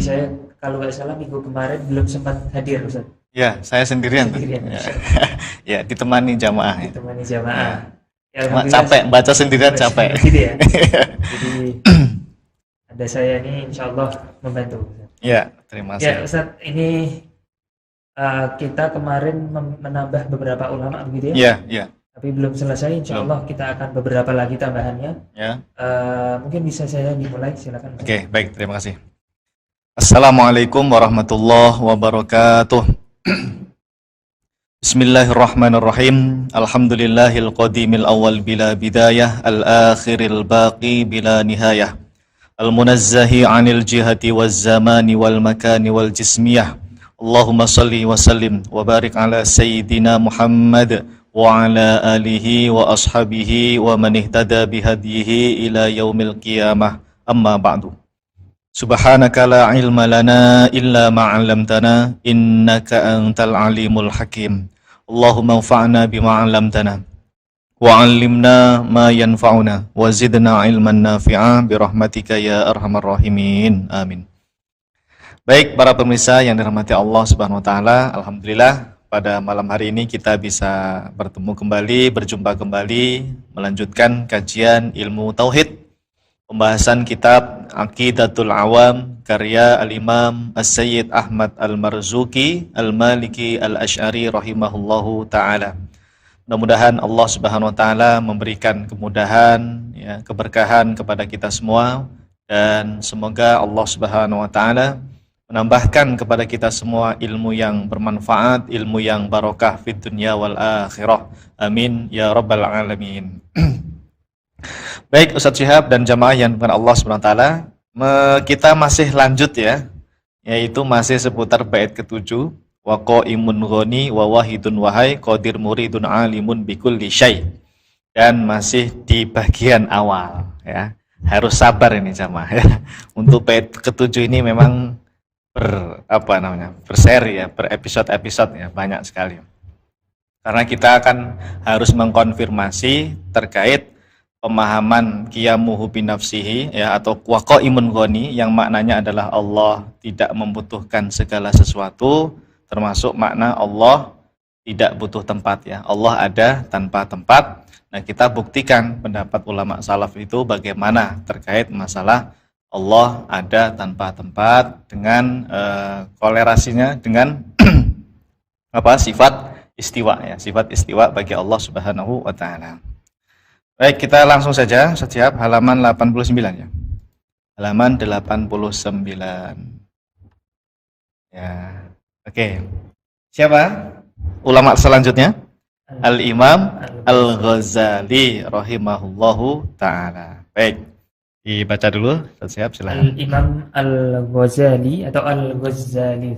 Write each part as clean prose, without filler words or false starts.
saya kalau nggak salah minggu kemarin belum sempat hadir, Ustaz. Ya, saya sendirian. Sendirian, Ya. Masya Allah. Ya, ditemani jamaah. Ya. Ditemani jamaah. Ya, Cuma alhamdulillah, capek baca sendirian capek. gitu ya. Jadi ada saya ini insya Allah membantu, Ustaz. Ya, terima Ya, kasih. Ustaz, ini kita kemarin menambah beberapa ulama begitu ya. Ya, ya, Tapi belum selesai, insya Allah kita akan beberapa lagi tambahannya. ya. Mungkin bisa saya dimulai, silakan. Oke, baik, terima kasih. Assalamualaikum warahmatullahi wabarakatuh. Bismillahirrahmanirrahim. Alhamdulillahil qadimil awal bila bidayah, al-akhiril baqi bila nihayah. Al-munazzahi 'anil jihati waz zamani wal makani wal jismiyah. Allahumma salli wa sallim wa barik ala sayyidina Muhammad wa ala alihi wa ashabihi wa man ihtada bihadihi ila yaumil qiyamah. Amma ba'du. Subhanaka la ilma lana illa ma 'allamtana innaka antal alimul hakim. Allahumma anfa'na bima 'allamtana wa 'allimna ma yanfa'una wa zidna ilman nafi'a bi rahmatika ya arhamar rahimin. Amin. Baik para pemirsa yang dirahmati Allah Subhanahu wa taala, alhamdulillah pada malam hari ini kita bisa bertemu kembali, berjumpa kembali melanjutkan kajian ilmu tauhid. Pembahasan kitab Aqidatul Awam karya Al-Imam As-Sayyid Ahmad Al-Marzuki Al-Maliki Al-Asy'ari rahimahullahu taala. Mudah-mudahan Allah Subhanahu wa taala memberikan kemudahan ya, keberkahan kepada kita semua, dan semoga Allah Subhanahu wa taala menambahkan kepada kita semua ilmu yang bermanfaat, ilmu yang barokah fid dunya wal akhirah. Amin ya rabbal alamin. Baik Ustaz Syihab dan jamaah yang dengan Allah SWT, kita masih lanjut ya, yaitu masih seputar bait ke-7, wa qaimun ghani wa wahidun wahai qadir muridun alimun bikulli syai. Dan masih di bagian awal ya. Harus sabar ini jamaah ya. Untuk bait ke-7 ini memang berseri ya, berepisode-episode ya, banyak sekali. Karena kita akan harus mengkonfirmasi terkait pemahaman qiyamuhu binafsihi ya, atau qaimun ghani, yang maknanya adalah Allah tidak membutuhkan segala sesuatu, termasuk makna Allah tidak butuh tempat ya. Allah ada tanpa tempat. Nah, kita buktikan pendapat ulama salaf itu bagaimana terkait masalah Allah ada tanpa tempat dengan kolerasinya dengan sifat istiwa ya, sifat istiwa bagi Allah Subhanahu wa taala. Baik, kita langsung saja setiap halaman 89 ya. Halaman 89. Ya. Oke. Siapa ulama selanjutnya? Al-Imam Al-Ghazali rahimahullahu taala. Baik. Dibaca dulu, siap, silakan. Al-Imam Al-Ghazali atau Al-Ghazali.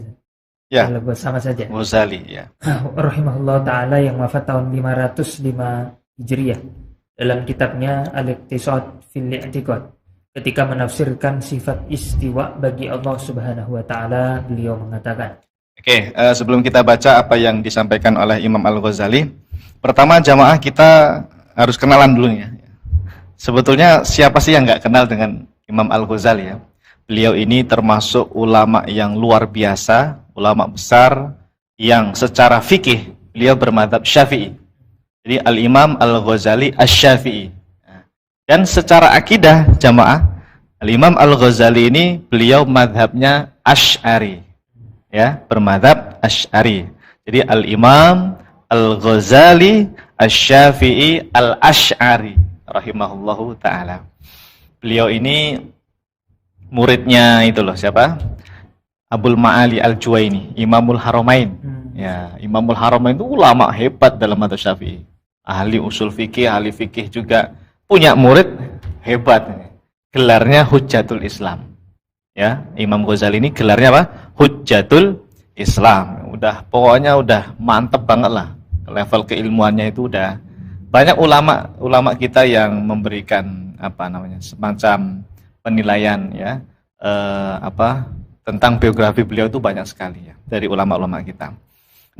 Ya. Sama saja. Ghazali ya. Rahimahullah taala yang wafat tahun 505 Hijriah. Dalam kitabnya Al-Iqtisad fil I'tiqad, ketika menafsirkan sifat istiwa bagi Allah Subhanahu wa taala, beliau mengatakan. Oke, sebelum kita baca apa yang disampaikan oleh Imam Al-Ghazali, pertama jamaah kita harus kenalan dulu ya. Sebetulnya siapa sih yang nggak kenal dengan Imam Al-Ghazali ya? Beliau ini termasuk ulama yang luar biasa, ulama besar yang secara fikih beliau bermadzhab Syafi'i. Jadi Al-Imam Al-Ghazali Asy-Syafi'i. Dan secara akidah jamaah, Al-Imam Al-Ghazali ini beliau madhabnya Asy'ari. Ya, bermadzhab Asy'ari. Jadi Al-Imam Al-Ghazali Asy-Syafi'i Al-Asy'ari rahimahullahu taala. Beliau ini muridnya itu loh, siapa? Abul Ma'ali Al-Juwaini, Imamul Haramain. Ya, Imamul Haramain itu ulama hebat dalam madzhab Syafi'i. Ahli usul fikih, ahli fikih juga, punya murid hebat. Gelarnya Hujjatul Islam. Ya, Imam Ghazali ini gelarnya apa? Hujjatul Islam. Pokoknya udah mantep banget lah. Level keilmuannya itu udah banyak ulama kita yang memberikan semacam penilaian ya, tentang biografi beliau itu banyak sekali ya dari ulama-ulama kita.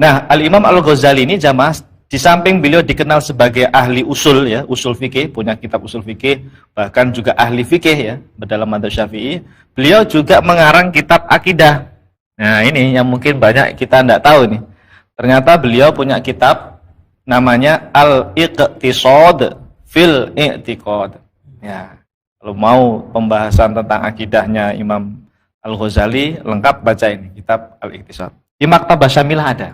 Nah, Al-Imam Al-Ghazali ini jamaah Di samping beliau dikenal sebagai ahli usul ya, usul fikih, punya kitab usul fikih, bahkan juga ahli fikih ya, dalam madzhab Syafi'i. Beliau juga mengarang kitab akidah. Nah, ini yang mungkin banyak kita tidak tahu nih. Ternyata beliau punya kitab namanya Al-Iqtisad fil I'tiqad. Ya, kalau mau pembahasan tentang akidahnya Imam Al-Ghazali, lengkap baca ini kitab Al-Iqtisad. Di Maktabah Syamilah ada.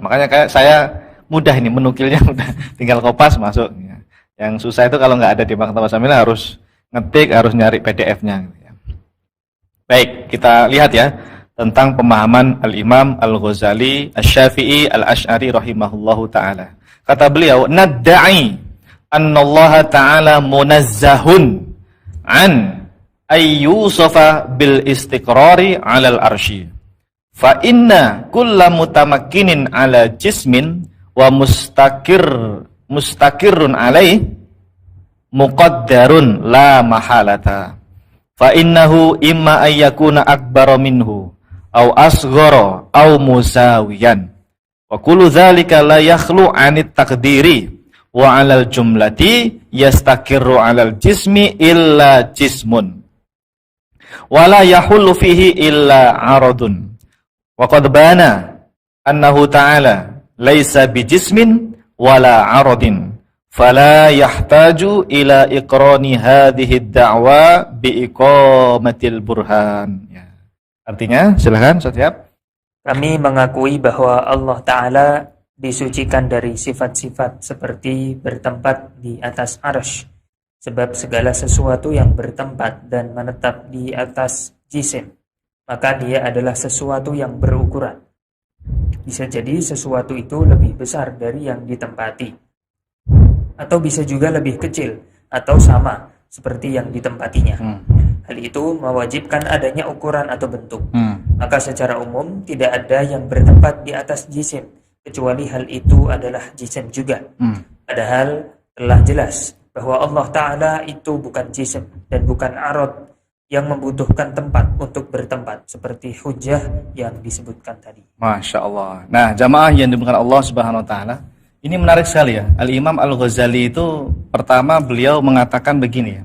Makanya kayak saya mudah ini menukilnya, mudah. Tinggal kopas masuk. Yang susah itu kalau nggak ada di Maktabah Syamilah harus ngetik, harus nyari PDF-nya. Baik, kita lihat ya tentang pemahaman Al-Imam Al-Ghazali Asy-Syafi'i Al-Asy'ari rahimahullahu taala. Kata beliau, "Nadda'i annallaha ta'ala munazzahun an ayyusafa bil istiqrari 'alal arsy." Fa inna kulla mutamakkinin ala jismin wa mustaqirrun alaih muqaddarun la mahalata. Fa innahu imma ayyakuna akbara minhu aw asghara aw musawiyan. Wa kullu dzalika la yakhlu 'anit taqdiri wa 'alal jumlati yastaqirru 'alal jismi illa jismun. Wa la yahullu fihi illa 'aradun. Wa qad bana annahu ta'ala laisa bijismin wala 'aradin fala yahtaju ila iqrani hadhihi ad-da'wa biiqamatil burhan. Ya. Artinya, silakan setiap. Kami mengakui bahwa Allah Ta'ala disucikan dari sifat-sifat seperti bertempat di atas arsy, sebab segala sesuatu yang bertempat dan menetap di atas jisim, maka dia adalah sesuatu yang berukuran. Bisa jadi sesuatu itu lebih besar dari yang ditempati, atau bisa juga lebih kecil atau sama seperti yang ditempatinya. Hal itu mewajibkan adanya ukuran atau bentuk. Maka secara umum tidak ada yang bertempat di atas jisim, kecuali hal itu adalah jisim juga. Padahal telah jelas bahwa Allah Ta'ala itu bukan jisim dan bukan arad yang membutuhkan tempat untuk bertempat, seperti hujjah yang disebutkan tadi. Masya Allah. Nah, jamaah yang dimuliakan Allah Subhanahu Wa Taala, ini menarik sekali ya. Al-Imam Al-Ghazali itu pertama beliau mengatakan begini ya,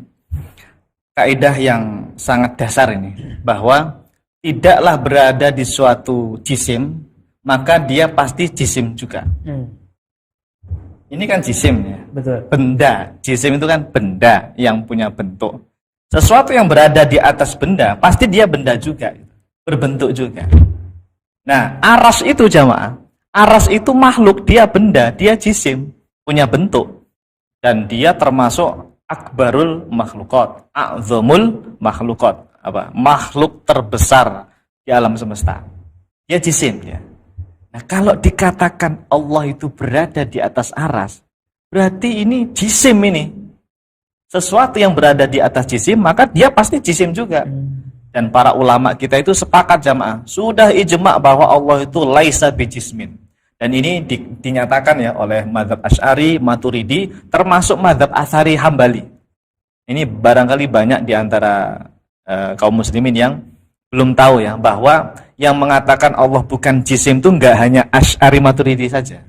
kaidah yang sangat dasar ini, bahwa tidaklah berada di suatu jisim maka dia pasti jisim juga. Ini kan jisim ya. Betul. Benda. Jisim itu kan benda yang punya bentuk. Sesuatu yang berada di atas benda, pasti dia benda juga, berbentuk juga. Nah, aras itu jamaah, aras itu makhluk, dia benda, dia jisim, punya bentuk. Dan dia termasuk akbarul makhlukat, a'zamul makhlukat, makhluk terbesar di alam semesta. Dia jisim ya. Nah, kalau dikatakan Allah itu berada di atas aras, berarti ini jisim ini. Sesuatu yang berada di atas jisim, maka dia pasti jisim juga. Dan para ulama kita itu sepakat jamaah, sudah ijma' bahwa Allah itu laisa bijismin. Dan ini dinyatakan ya oleh mazhab Asy'ari, Maturidi, termasuk mazhab Atsari, Hambali. Ini barangkali banyak di antara kaum muslimin yang belum tahu ya, bahwa yang mengatakan Allah bukan jisim itu enggak hanya Asy'ari, Maturidi saja.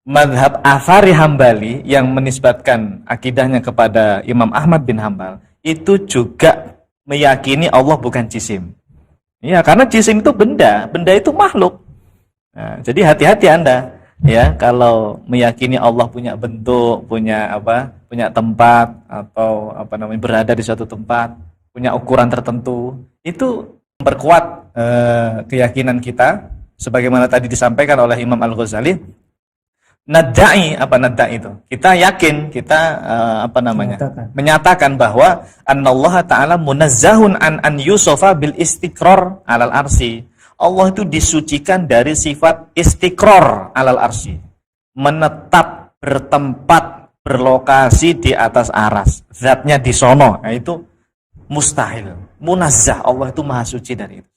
Mazhab Atsari, Hambali yang menisbatkan akidahnya kepada Imam Ahmad bin Hambal itu juga meyakini Allah bukan jisim. Ya, karena jisim itu benda, benda itu makhluk. Nah, jadi hati-hati Anda ya kalau meyakini Allah punya bentuk, punya punya tempat atau berada di suatu tempat, punya ukuran tertentu, itu memperkuat keyakinan kita sebagaimana tadi disampaikan oleh Imam Al-Ghazali. Nadda'i, nadda'i itu? Kita yakin, kita menyatakan bahwa annallaha ta'ala munazzahun an yusofa bil istiqrar alal arsy. Allah itu disucikan dari sifat istiqrar alal arsy. Menetap, bertempat, berlokasi di atas aras. Zatnya di sono, nah, itu mustahil. Munazzah, Allah itu maha suci dari itu.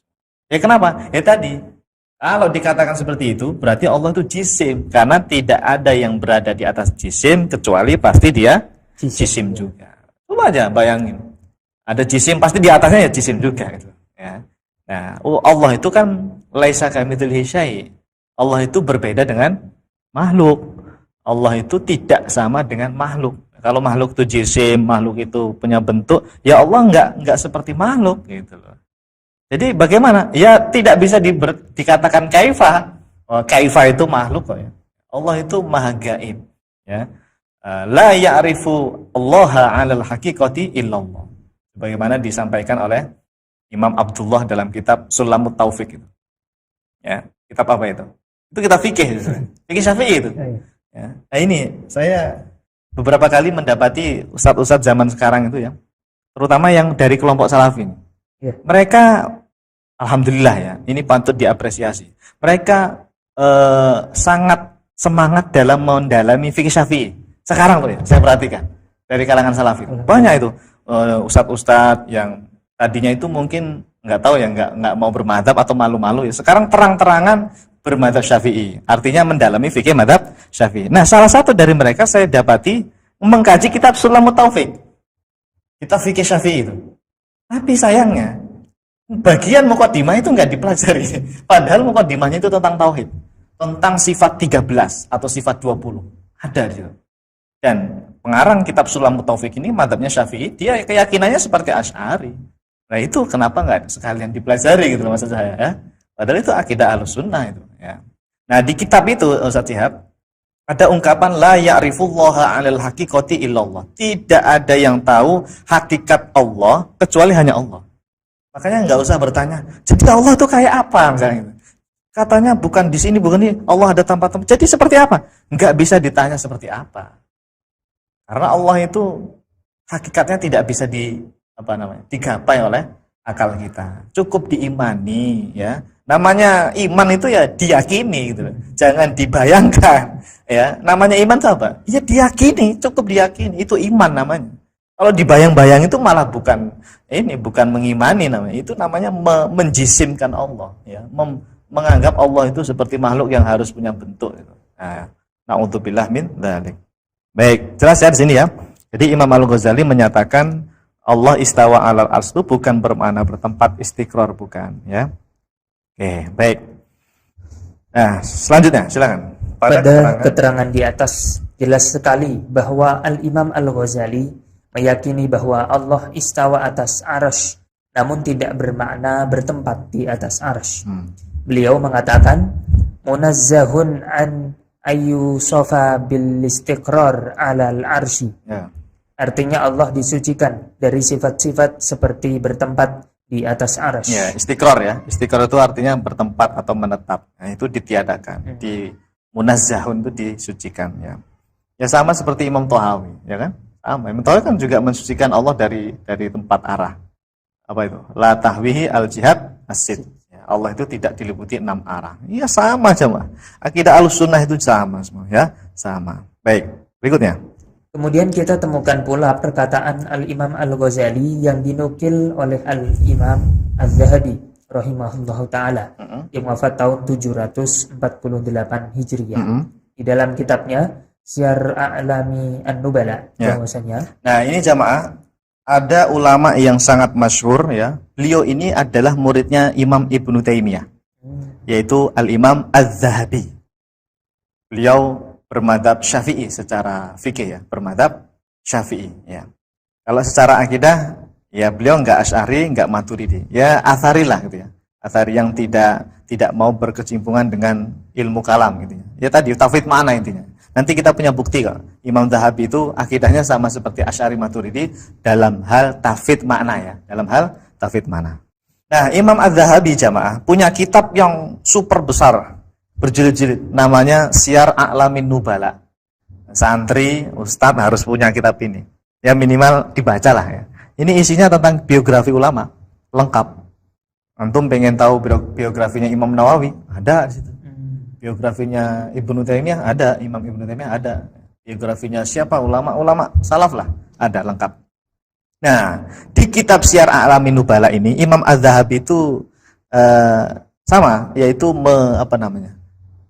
Ya kenapa? Ya tadi, kalau dikatakan seperti itu, berarti Allah itu jisim. Karena tidak ada yang berada di atas jisim, kecuali pasti dia jisim juga. Coba aja bayangin. Ada jisim, pasti di atasnya ya jisim juga. Gitu. Ya. Nah, Allah itu kan laisa kamitslihi syai'. Allah itu berbeda dengan makhluk. Allah itu tidak sama dengan makhluk. Kalau makhluk itu jisim, makhluk itu punya bentuk, ya Allah enggak seperti makhluk gitu loh. Jadi bagaimana? Ya tidak bisa dikatakan kaifa. Oh, kaifa itu makhluk kok ya. Allah itu maha gaib ya. La ya'rifu Allah 'alal haqiqati illallah. Bagaimana disampaikan oleh Imam Abdullah dalam kitab Sulamut Taufik itu. Ya, kitab apa itu? Itu kitab fikih itu. Fikih Syafi'i itu. Ya. Nah ini saya beberapa kali mendapati ustadz-ustadz zaman sekarang itu ya, terutama yang dari kelompok salafin. Ya. Mereka alhamdulillah ya, ini patut diapresiasi. Mereka sangat semangat dalam mendalami fikih Syafi'i. Sekarang tuh ya, saya perhatikan dari kalangan salafin. Banyak itu ustadz-ustadz yang tadinya itu mungkin nggak tahu ya, nggak mau bermadzhab atau malu-malu ya. Sekarang terang-terangan bermadzhab Syafi'i, artinya mendalami fikih madzhab Syafi'i. Nah, salah satu dari mereka saya dapati mengkaji kitab Sulamut Taufik, kitab fikih Syafi'i itu. Tapi sayangnya bagian muqaddimah itu nggak dipelajari. Padahal muqaddimahnya itu tentang tauhid, tentang sifat 13 atau sifat 20 ada di situ. Dan pengarang kitab Sulamut Taufik ini madzhabnya Syafi'i, dia keyakinannya seperti Asy'ari. Nah, itu kenapa nggak sekalian dipelajari gitu loh maksud saya ya. Padahal itu akidah Ahlussunnah itu ya. Nah, di kitab itu Ustaz Syihab ada ungkapan la ya'rifullaha 'alal haqiqati illallah. Tidak ada yang tahu hakikat Allah kecuali hanya Allah. Makanya nggak usah bertanya, jadi Allah itu kayak apa misalnya gitu. Katanya bukan di sini, bukan ini, Allah ada tempat-tempat. Jadi seperti apa? Nggak bisa ditanya seperti apa. Karena Allah itu hakikatnya tidak bisa digapai oleh akal kita. Cukup diimani ya. Namanya iman itu ya diyakini gitu. Jangan dibayangkan ya. Namanya iman itu apa? Ya diyakini, cukup diyakini. Itu iman namanya. Kalau dibayang-bayang itu malah bukan mengimani namanya. Itu namanya menjisimkan Allah ya. Menganggap Allah itu seperti makhluk yang harus punya bentuk gitu. Nah, na'udzubillah min dzalik. Baik, jelas ya di sini ya. Jadi Imam Al-Ghazali menyatakan Allah istawa 'alal 'arsy itu bukan bermakna bertempat, istiqrar bukan ya. Oke, baik. Nah, selanjutnya silakan. Pada keterangan di atas jelas sekali bahwa Al-Imam Al-Ghazali meyakini bahwa Allah istawa atas arsy, namun tidak bermakna bertempat di atas arsy. Beliau mengatakan munazzahun an ayyusofa bil istiqrar 'alal arsy. Ya. Artinya Allah disucikan dari sifat-sifat seperti bertempat di atas arsy. Ya, istiqrar ya. Istiqrar itu artinya bertempat atau menetap. Nah, itu ditiadakan. Di munazzahun itu disucikan ya. Ya sama seperti Imam Thahawi, ya kan? Sama. Imam Thahawi kan juga mensucikan Allah dari tempat arah. Apa itu? La tahwihi al-jihad as-sid. Ya, Allah itu tidak diliputi 6 arah. Iya sama jemaah. Akidah Ahlussunnah itu sama semua ya, sama. Baik, berikutnya. Kemudian kita temukan pula perkataan Al-Imam Al-Ghazali yang dinukil oleh Al-Imam Az-Zahabi rahimahullahu ta'ala yang wafat tahun 748 Hijriyah. Di dalam kitabnya Syiar A'lami An-Nubala bahwasanya. Nah, ini jamaah, ada ulama yang sangat masyhur ya. Beliau ini adalah muridnya Imam Ibnu Taimiyah. Yaitu Al-Imam Az-Zahabi. Beliau bermadzhab Syafi'i secara fikih ya, bermadzhab Syafi'i ya. Kalau secara akidah ya beliau enggak Asy'ari, enggak Maturidi. Ya Atsari lah gitu ya. Atsari yang tidak mau berkecimpungan dengan ilmu kalam gitu ya. Ya tadi tauhid mana intinya. Nanti kita punya bukti kok. Imam Zahabi itu akidahnya sama seperti Asy'ari Maturidi dalam hal tauhid makna ya, dalam hal tauhid makna. Nah, Imam Az-Zahabi jamaah punya kitab yang super besar, berjilid-jilid, namanya Syiar A'lamin Nubala. Santri, ustadz harus punya kitab ini. Ya minimal dibacalah ya. Ini isinya tentang biografi ulama, lengkap. Antum pengen tahu biografinya Imam Nawawi? Ada di situ. Biografinya Ibnu Taimiyah ada, Imam Ibnu Taimiyah ada. Biografinya siapa? Ulama salaf lah, ada lengkap. Nah, di kitab Syiar A'lamin Nubala ini Imam Az-Zahabi itu sama, yaitu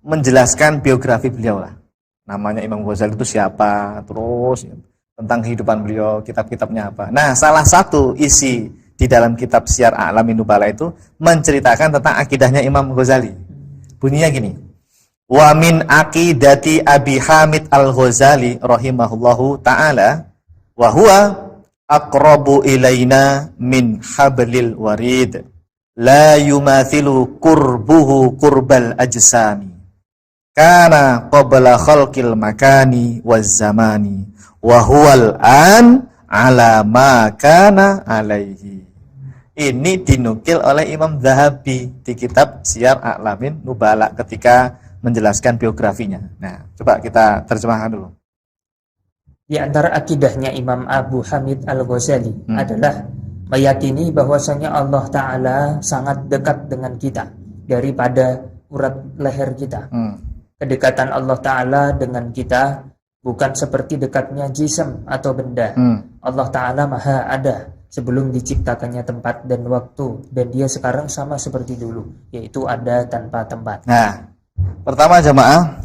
menjelaskan biografi beliau lah. Namanya Imam Ghazali itu siapa, terus tentang kehidupan beliau, kitab-kitabnya apa. Nah, salah satu isi di dalam kitab Syiar A'lamin Nubala itu menceritakan tentang akidahnya Imam Ghazali. Bunyinya gini. Wa min aqidati Abi Hamid Al-Ghazali rahimahullahu ta'ala wa huwa aqrabu ilaina min hablil warid la yumathilu qurbuhu qurbal ajsami kana qabla khalqil makani waz zamani wa huwal an ala ma kana alaihi. Ini dinukil oleh Imam Zahabi di kitab Siyar A'lamin Nubala ketika menjelaskan biografinya. Nah, coba kita terjemahkan dulu. Di antara akidahnya Imam Abu Hamid Al-Ghazali adalah meyakini bahwasanya Allah Ta'ala sangat dekat dengan kita daripada urat leher kita. Kedekatan Allah Ta'ala dengan kita bukan seperti dekatnya jism atau benda. Allah Ta'ala maha ada sebelum diciptakannya tempat dan waktu, dan dia sekarang sama seperti dulu, yaitu ada tanpa tempat. Nah, pertama jamaah,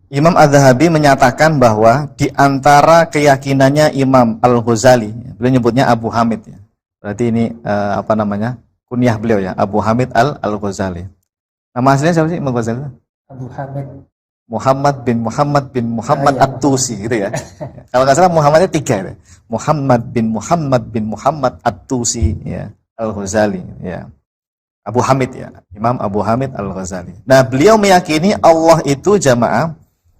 Imam Az-Zahabi menyatakan bahwa di antara keyakinannya Imam Al-Ghazali, beliau nyebutnya Abu Hamid ya. Berarti ini kunyah beliau ya, Abu Hamid Al-Ghazali. Nama aslinya siapa sih Imam Ghazali? Abu Hamid Muhammad bin Muhammad At-Tusi gitu ya. Kalau nggak salah Muhammadnya 3 ya. Muhammad bin Muhammad At-Tusi ya, Al-Ghazali ya. Abu Hamid ya, Imam Abu Hamid Al-Ghazali. Nah, beliau meyakini Allah itu jamaah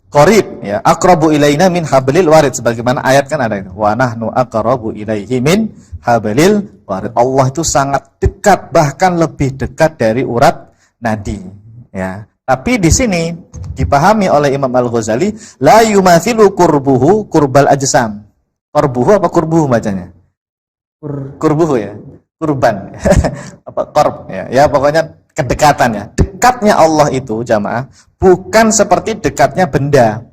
qarib ya, aqrabu ilaina min hablil warid, sebagaimana ayat kan ada itu. Wa nahnu aqrabu ilaihi min hablil warid. Allah itu sangat dekat, bahkan lebih dekat dari urat nadi ya. Tapi di sini dipahami oleh Imam Al-Ghazali la yumathilu qurbuhu qurbal ajsam. Qurbuhu apa kurbuhu bacanya? Kurbuhu ya. Kurban. Apa qarb ya. Ya pokoknya kedekatan ya. Dekatnya Allah itu jamaah bukan seperti dekatnya benda.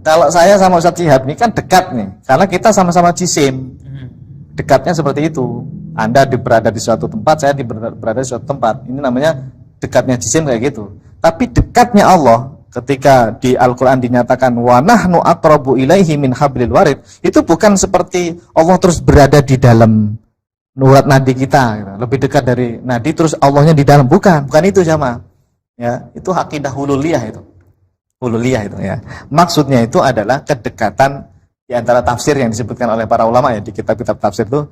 Kalau saya sama Ustaz Syihab ini kan dekat nih, karena kita sama-sama jisim. Dekatnya seperti itu. Anda berada di suatu tempat, saya berada di suatu tempat. Ini namanya dekatnya jisim kayak gitu. Tapi dekatnya Allah ketika di Al-Qur'an dinyatakan wa nahnu aqrabu ilaihi min hablil warid, itu bukan seperti Allah terus berada di dalam urat nadi kita gitu. Lebih dekat dari nadi terus Allahnya di dalam, bukan itu jamaah. Ya, itu akidah hululiyah itu. Hululiyah itu ya. Maksudnya itu adalah kedekatan di antara tafsir yang disebutkan oleh para ulama ya di kitab-kitab tafsir itu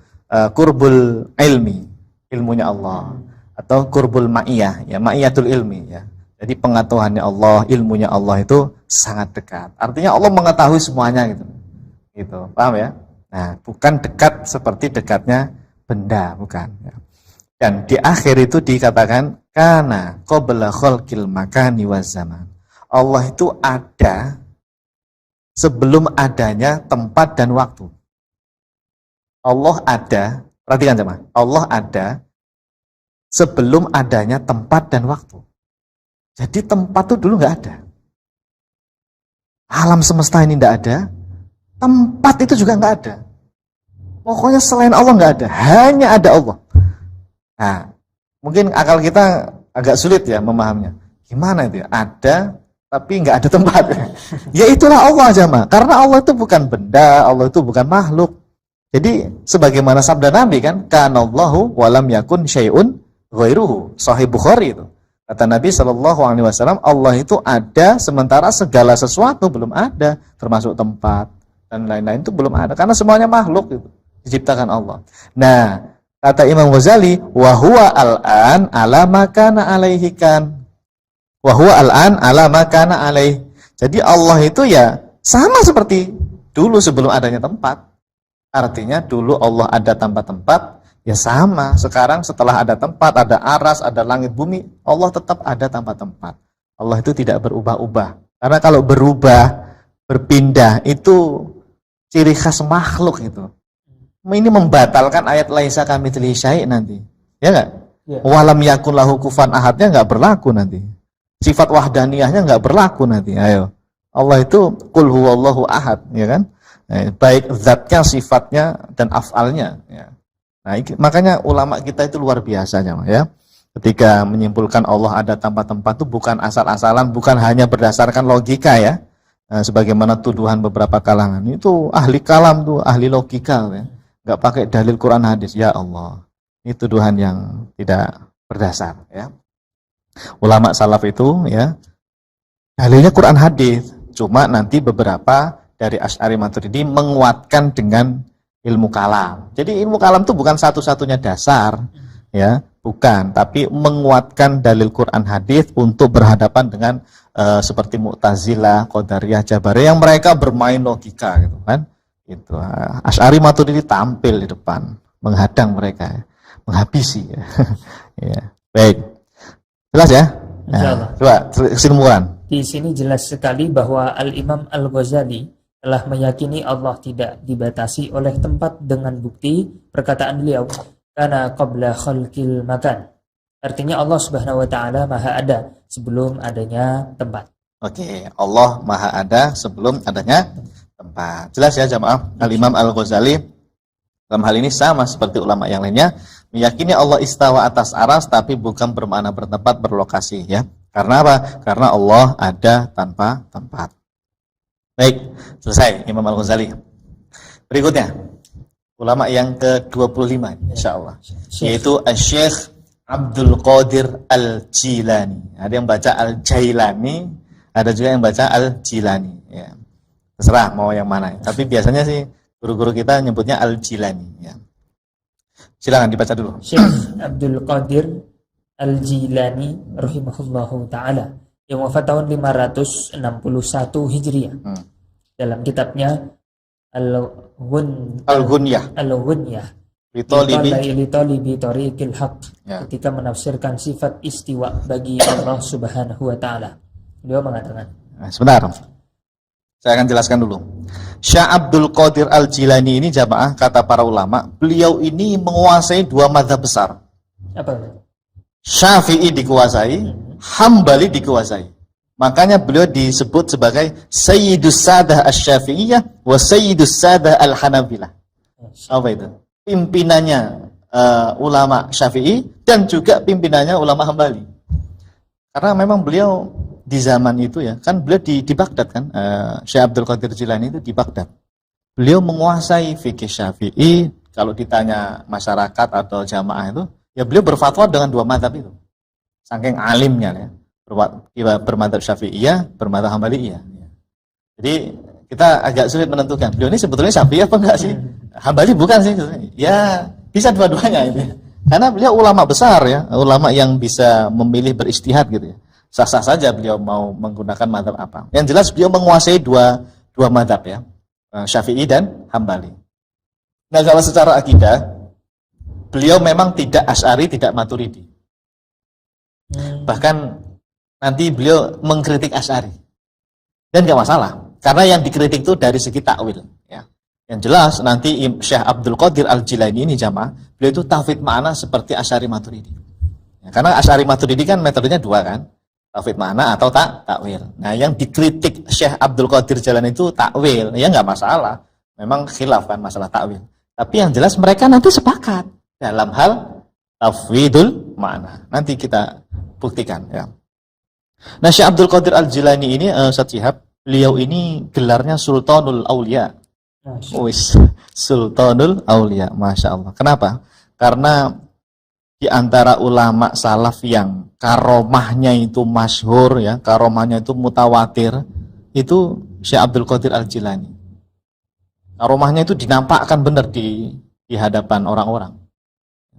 qurbul ilmi, ilmunya Allah, atau qurbul ma'iyah ya, ma'iyatul ilmi ya. Jadi pengetahuannya Allah, ilmunya Allah itu sangat dekat. Artinya Allah mengetahui semuanya gitu. Gitu. Paham ya? Nah, bukan dekat seperti dekatnya benda, bukan ya. Dan di akhir itu dikatakan kana qabla khalqil makani waz zaman. Allah itu ada sebelum adanya tempat dan waktu. Allah ada, perhatikan jemaah. Allah ada sebelum adanya tempat dan waktu. Jadi tempat itu dulu nggak ada. Alam semesta ini nggak ada. Tempat itu juga nggak ada. Pokoknya selain Allah nggak ada. Hanya ada Allah. Nah, mungkin akal kita agak sulit ya memahaminya. Gimana itu ya? Ada, tapi nggak ada tempat. Ya itulah Allah jamaah. Karena Allah itu bukan benda, Allah itu bukan makhluk. Jadi sebagaimana sabda Nabi kan, kanallahu walam yakun syai'un ghairuhu. Sahih Bukhari itu. Kata Nabi SAW, Allah itu ada sementara segala sesuatu belum ada, termasuk tempat dan lain-lain itu belum ada, karena semuanya makhluk itu diciptakan Allah. Nah, kata Imam Ghazali, wa huwa al-an ala ma kana alaihi kan. Wa huwa al-an ala ma kana alaihi. Jadi Allah itu ya sama seperti dulu sebelum adanya tempat. Artinya dulu Allah ada tanpa tempat. Ya sama, sekarang setelah ada tempat, ada aras, ada langit bumi, Allah tetap ada tanpa tempat. Allah itu tidak berubah-ubah. Karena kalau berubah, berpindah, itu ciri khas makhluk itu. Ini membatalkan ayat laisa kamitslihi syai' nanti. Ya enggak? Ya. Walam yakun lahu kufuwan ahadnya enggak berlaku nanti. Sifat wahdaniyahnya enggak berlaku nanti. Ayo. Allah itu qul huwallahu ahad, ya kan? Baik zatnya, sifatnya, dan af'alnya, ya. Nah, makanya ulama kita itu luar biasa ya. Ketika menyimpulkan Allah ada tanpa tempat itu bukan asal-asalan, bukan hanya berdasarkan logika ya. Nah, sebagaimana tuduhan beberapa kalangan itu ahli kalam tuh, ahli logika ya. Enggak pakai dalil Quran hadis. Ya Allah. Ini tuduhan yang tidak berdasar ya. Ulama salaf itu ya Dalilnya Quran hadis. Cuma nanti beberapa dari Asy'ari Maturidi menguatkan dengan ilmu kalam. Jadi ilmu kalam itu bukan satu-satunya dasar, ya, bukan. Tapi menguatkan dalil Quran hadis untuk berhadapan dengan seperti Mu'tazilah, Qadariyah, Jabariyah yang mereka bermain logika, gitu kan? Itu Asy'ari Maturidi tampil di depan, menghadang mereka, menghabisi. Ya. Baik, jelas ya? Nah, coba kesimpulan. Di sini jelas sekali bahwa Al-Imam Al-Ghazali telah meyakini Allah tidak dibatasi oleh tempat dengan bukti perkataan beliau karena qabla khalqil makan. Artinya Allah Subhanahu wa taala Maha ada sebelum adanya tempat. Oke, Allah Maha ada sebelum adanya tempat. Jelas ya jamaah. Al-Imam Al-Ghazali dalam hal ini sama seperti ulama yang lainnya, meyakini Allah istawa atas aras tapi bukan bermakna bertempat, berlokasi, ya. Karena apa? Karena Allah ada tanpa tempat. Baik, selesai Imam Al-Ghazali. Berikutnya, ulama yang ke-25 insyaallah, yaitu Syekh Abdul Qadir Al-Jilani. Ada yang baca Al-Jailani, ada juga yang baca Al-Jilani, ya. Terserah mau yang mana. Tapi biasanya sih guru-guru kita nyebutnya Al-Jilani, ya. Silakan dibaca dulu. Syekh Abdul Qadir Al-Jilani rahimahullahu taala yang wafat tahun 561 Hijriah. Dalam kitabnya Al-Ghunyah Litolibi Tariqil Haq, ketika menafsirkan sifat istiwa bagi Allah Subhanahu wa taala. Beliau mengatakan, sebentar. Saya akan jelaskan dulu. Syekh Abdul Qadir Al-Jilani ini jamaah, kata para ulama, beliau ini menguasai dua mazhab besar. Apa? Syafi'i dikuasai, Hambali dikuasai. Makanya beliau disebut sebagai Sayyidus Sadah Asy-Syafi'iyah wa Sayyidus Sadah Al-Hanabilah. Apa itu? Pimpinannya ulama Syafi'i dan juga pimpinannya ulama Hambali. Karena memang beliau di zaman itu, ya, kan beliau di Baghdad kan, Syekh Abdul Qadir Jilani itu di Baghdad. Beliau menguasai fikih Syafi'i. Kalau ditanya masyarakat atau jamaah itu, ya beliau berfatwa dengan dua mazhab itu. Saking alimnya, ya. Bermadzhab Syafi'iyah, bermadzhab Hambaliyah. Jadi kita agak sulit menentukan beliau ini sebetulnya Syafi'i apa enggak sih? Hambali bukan sih? Ya bisa dua-duanya itu. Karena beliau ulama besar, ya, ulama yang bisa memilih beristihad gitu, ya. Sah-sah saja beliau mau menggunakan mazhab apa. Yang jelas beliau menguasai dua mazhab, ya, Syafi'i dan Hambali. Nah, kalau secara akidah beliau memang tidak Asy'ari, tidak Maturidi. Bahkan nanti beliau mengkritik Asy'ari. Dan gak masalah, karena yang dikritik itu dari segi takwil, ya. Yang jelas nanti Syekh Abdul Qadir Al-Jilani ini jamaah, beliau itu tauhid makna seperti Asy'ari Maturidi. Ya, karena Asy'ari Maturidi kan metodenya dua kan, tauhid makna atau takwil. Nah, yang dikritik Syekh Abdul Qadir Jilani itu takwil, ya nggak masalah. Memang khilaf kan masalah takwil. Tapi yang jelas mereka nanti sepakat dalam hal tafwidul makna. Nanti kita buktikan, ya. Nah, Syekh Abdul Qadir Al-Jilani ini Ustaz Syihab, beliau ini gelarnya Sultanul Aulia. Sultanul Aulia, Masya Allah. Kenapa? Karena di antara ulama salaf yang karomahnya itu masyhur, ya, karomahnya itu mutawatir, itu Syekh Abdul Qadir Al-Jilani. Karomahnya itu dinampakkan benar di hadapan orang-orang.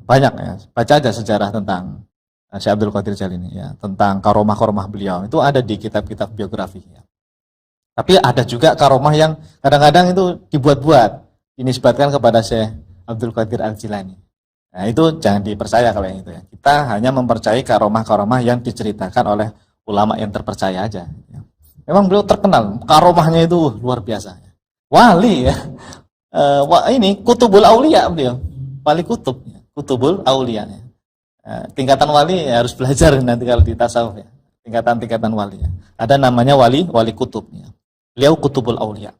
Banyak, ya, baca aja sejarah tentang Syekh Abdul Qadir Jilani, ya, tentang karomah-karomah beliau. Itu ada di kitab-kitab biografi, ya. Tapi ada juga karomah yang kadang-kadang itu dibuat-buat, dinisbatkan kepada Syekh Abdul Qadir Al-Jilani. Nah, itu jangan dipercaya kalau yang itu, ya. Kita hanya mempercayai karomah-karomah yang diceritakan oleh ulama yang terpercaya aja, ya. Memang beliau terkenal, karomahnya itu luar biasa, ya. Wali, ya. Ini Kutubul Aulia beliau, wali kutub, ya. Kutubul Aulia, ya. Tingkatan wali, ya, harus belajar nanti kalau di tasawuf, ya. Tingkatan-tingkatan wali, ya. Ada namanya wali kutub, ya. Beliau Kutubul Aulia.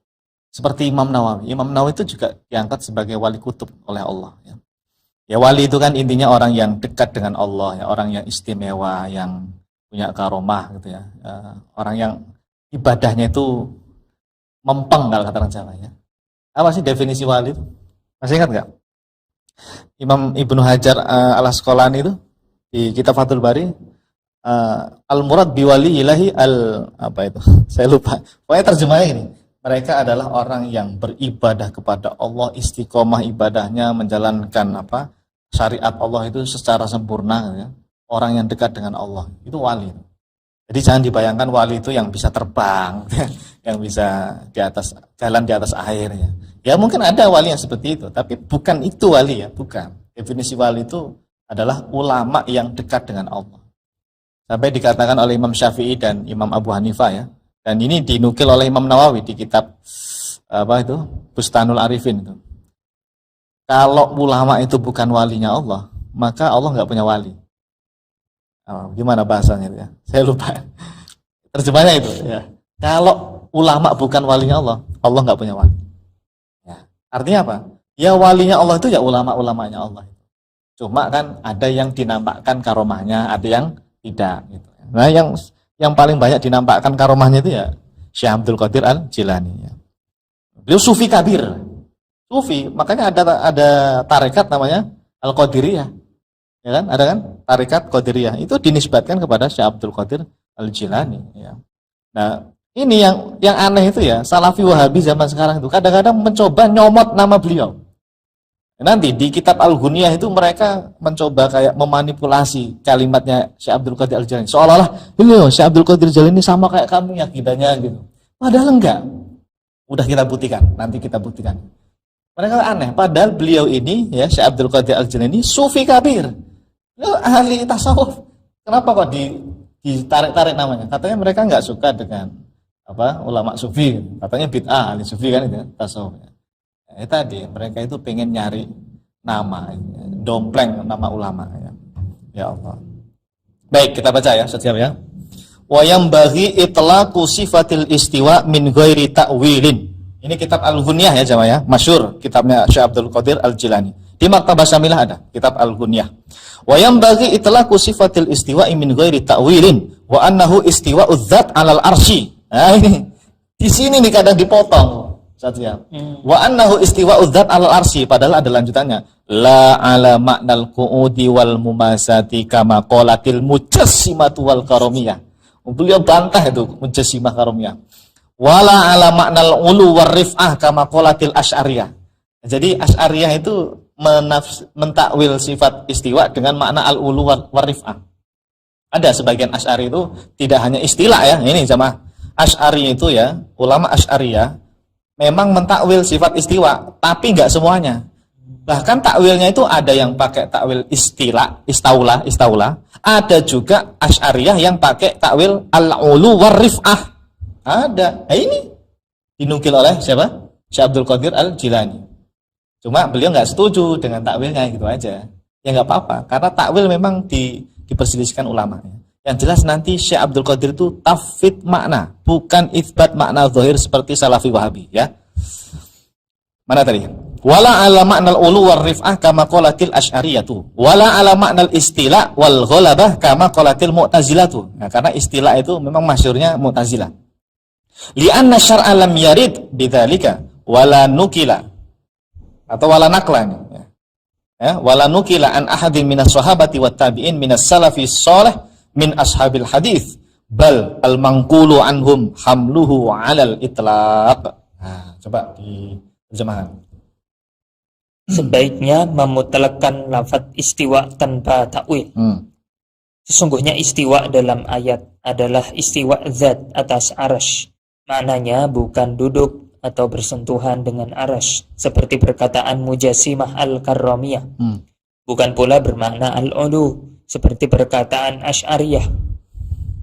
Seperti Imam Nawawi. Imam Nawawi itu juga diangkat sebagai wali kutub oleh Allah, ya. Ya, wali itu kan intinya orang yang dekat dengan Allah, ya, orang yang istimewa, yang punya karomah gitu, ya. Orang yang ibadahnya itu mempeng kalau kata orang Jawa, ya. Apa sih definisi wali itu? Masih ingat nggak? Imam Ibnu Hajar Al-Asqalani itu di kitab Fathul Bari al-murad biwaliyillahi apa itu? Saya lupa. Pokoknya terjemahnya ini. Mereka adalah orang yang beribadah kepada Allah, istiqomah ibadahnya, menjalankan syariat Allah itu secara sempurna ya. Orang yang dekat dengan Allah itu wali. Jadi jangan dibayangkan wali itu yang bisa terbang, yang bisa jalan di atas air ya. Ya mungkin ada wali yang seperti itu, tapi bukan itu wali ya, bukan. Definisi wali itu adalah ulama yang dekat dengan Allah. Sampai dikatakan oleh Imam Syafi'i dan Imam Abu Hanifah ya. Dan ini dinukil oleh Imam Nawawi di kitab Bustanul Arifin itu. Kalau ulama itu bukan walinya Allah, maka Allah nggak punya wali. Gimana bahasanya itu ya? Saya lupa. Terjemahnya itu ya. Kalau ulama bukan walinya Allah, Allah nggak punya wali. Ya. Artinya apa? Ya walinya Allah itu ya ulama-ulamanya Allah. Cuma kan ada yang dinampakkan karomahnya, ada yang tidak. Gitu. Nah yang paling banyak dinampakkan karomahnya itu ya Syekh Abdul Qadir Al-Jilani. Ya. Beliau sufi kabir. Sufi, makanya ada tarekat namanya Al-Qadiriyah. Ya kan? Ada kan? Tarekat Qadiriyah. Itu dinisbatkan kepada Syekh Abdul Qadir Al-Jilani, ya. Nah, ini yang aneh itu ya, Salafi Wahabi zaman sekarang itu kadang-kadang mencoba nyomot nama beliau. Nanti di kitab Al-Ghunyah itu mereka mencoba kayak memanipulasi kalimatnya Syekh Abdul Qadir Al-Jilani. Seolah-olah, ini loh, Syekh Abdul Qadir Al-Jilani sama kayak kamu akidahnya gitu. Padahal enggak. Udah kita buktikan, nanti kita buktikan. Mereka aneh, padahal beliau ini ya Syekh Abdul Qadir Al-Jilani sufi kabir. Ahli tasawuf. Kenapa kok ditarik-tarik namanya? Katanya mereka nggak suka dengan ulama sufi. Katanya bid'ah ahli sufi kan itu tasawuf. Tadi mereka itu pengen nyari nama, dompleng nama ulama ya. Ya Allah. Baik, kita baca ya, siap ya. Wa yambaghi itlaqu sifatil istiwa min ghairi ta'wilin. Ini kitab Al-Ghunyah ya jamaah ya, masyhur kitabnya Syekh Abdul Qadir Al-Jilani. Di Maktabah Syamilah ada kitab Al-Ghunyah. Wa yambaghi itlaqu sifatil istiwa'i min ghairi ta'wilin wa annahu istiwa'udz dzat 'alal arsy. Nah ini di sini nih kadang dipotong. Saja. Wa annahu istiwa'udz dzat 'alal arsy, padahal ada lanjutannya. La 'ala ma'nal qu'udi wal mumasati kama qalatil mujassimatu wal karamiyah. Beliau bantah itu mujassimah karamiyah. Wala 'ala ma'nal ulu war rif'ah kama qalatil asy'ariyah. Jadi asy'ariyah itu mentakwil sifat istiwa dengan makna al-ulu war rif'ah. Ada sebagian Asy'ari itu tidak hanya istilah ya. Ini jamaah. Asy'ari itu ya, ulama Asy'ariyah memang mentakwil sifat istiwa, tapi enggak semuanya. Bahkan takwilnya itu ada yang pakai takwil istilah, istaula. Ada juga Asy'ariyah yang pakai takwil al-ulu war rif'ah. Ada. Nah, ini dinukil oleh siapa? Syekh Abdul Qadir Al-Jilani. Cuma beliau nggak setuju dengan takwilnya gitu aja. Ya nggak apa-apa, karena takwil memang diperselisihkan ulama. Yang jelas nanti Syekh Abdul Qadir itu tafwid makna, bukan itsbat makna zahir seperti Salafi Wahabi ya. Mana tadi? Wala ala ma'nal ulu war rif'ah kama qalatil asy'ariyatu. Wala ala ma'nal istila wal ghalabah kama qalatil mu'tazilatu. Nah, karena istilah itu memang masyhurnya Mu'tazilah. Li'anna syar'a lam yarid bidzalika wala nukila atau wala naklan ya, wala nukila an ahadin minas sahabati wat tabi'in minas salafi shalih min ashabil hadis bal al manqulu anhum hamluhu 'alal itlaq. Nah, coba diterjemahkan. Sebaiknya memutlakkan lafaz istiwa tanpa takwil. Sesungguhnya istiwa dalam ayat adalah istiwa zat atas arasy. Maknanya bukan duduk atau bersentuhan dengan arasy seperti perkataan Mujassimah Al-Karramiyah. Bukan pula bermakna al-ulu seperti perkataan Asy'ariyah.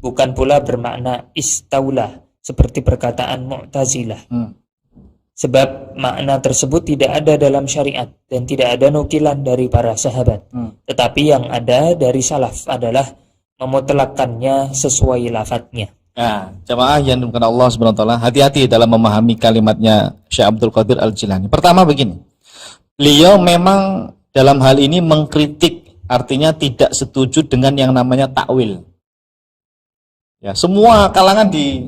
Bukan pula bermakna istaula seperti perkataan Mu'tazilah. Sebab makna tersebut tidak ada dalam syariat dan tidak ada nukilan dari para sahabat. Tetapi yang ada dari salaf adalah memutlakkannya sesuai lafadznya. Nah, jamaah yang dimuliakan Allah Subhanahu wa taala, hati-hati dalam memahami kalimatnya Syekh Abdul Qadir Al-Jilani. Pertama begini. Beliau memang dalam hal ini mengkritik, artinya tidak setuju dengan yang namanya takwil. Ya, semua kalangan di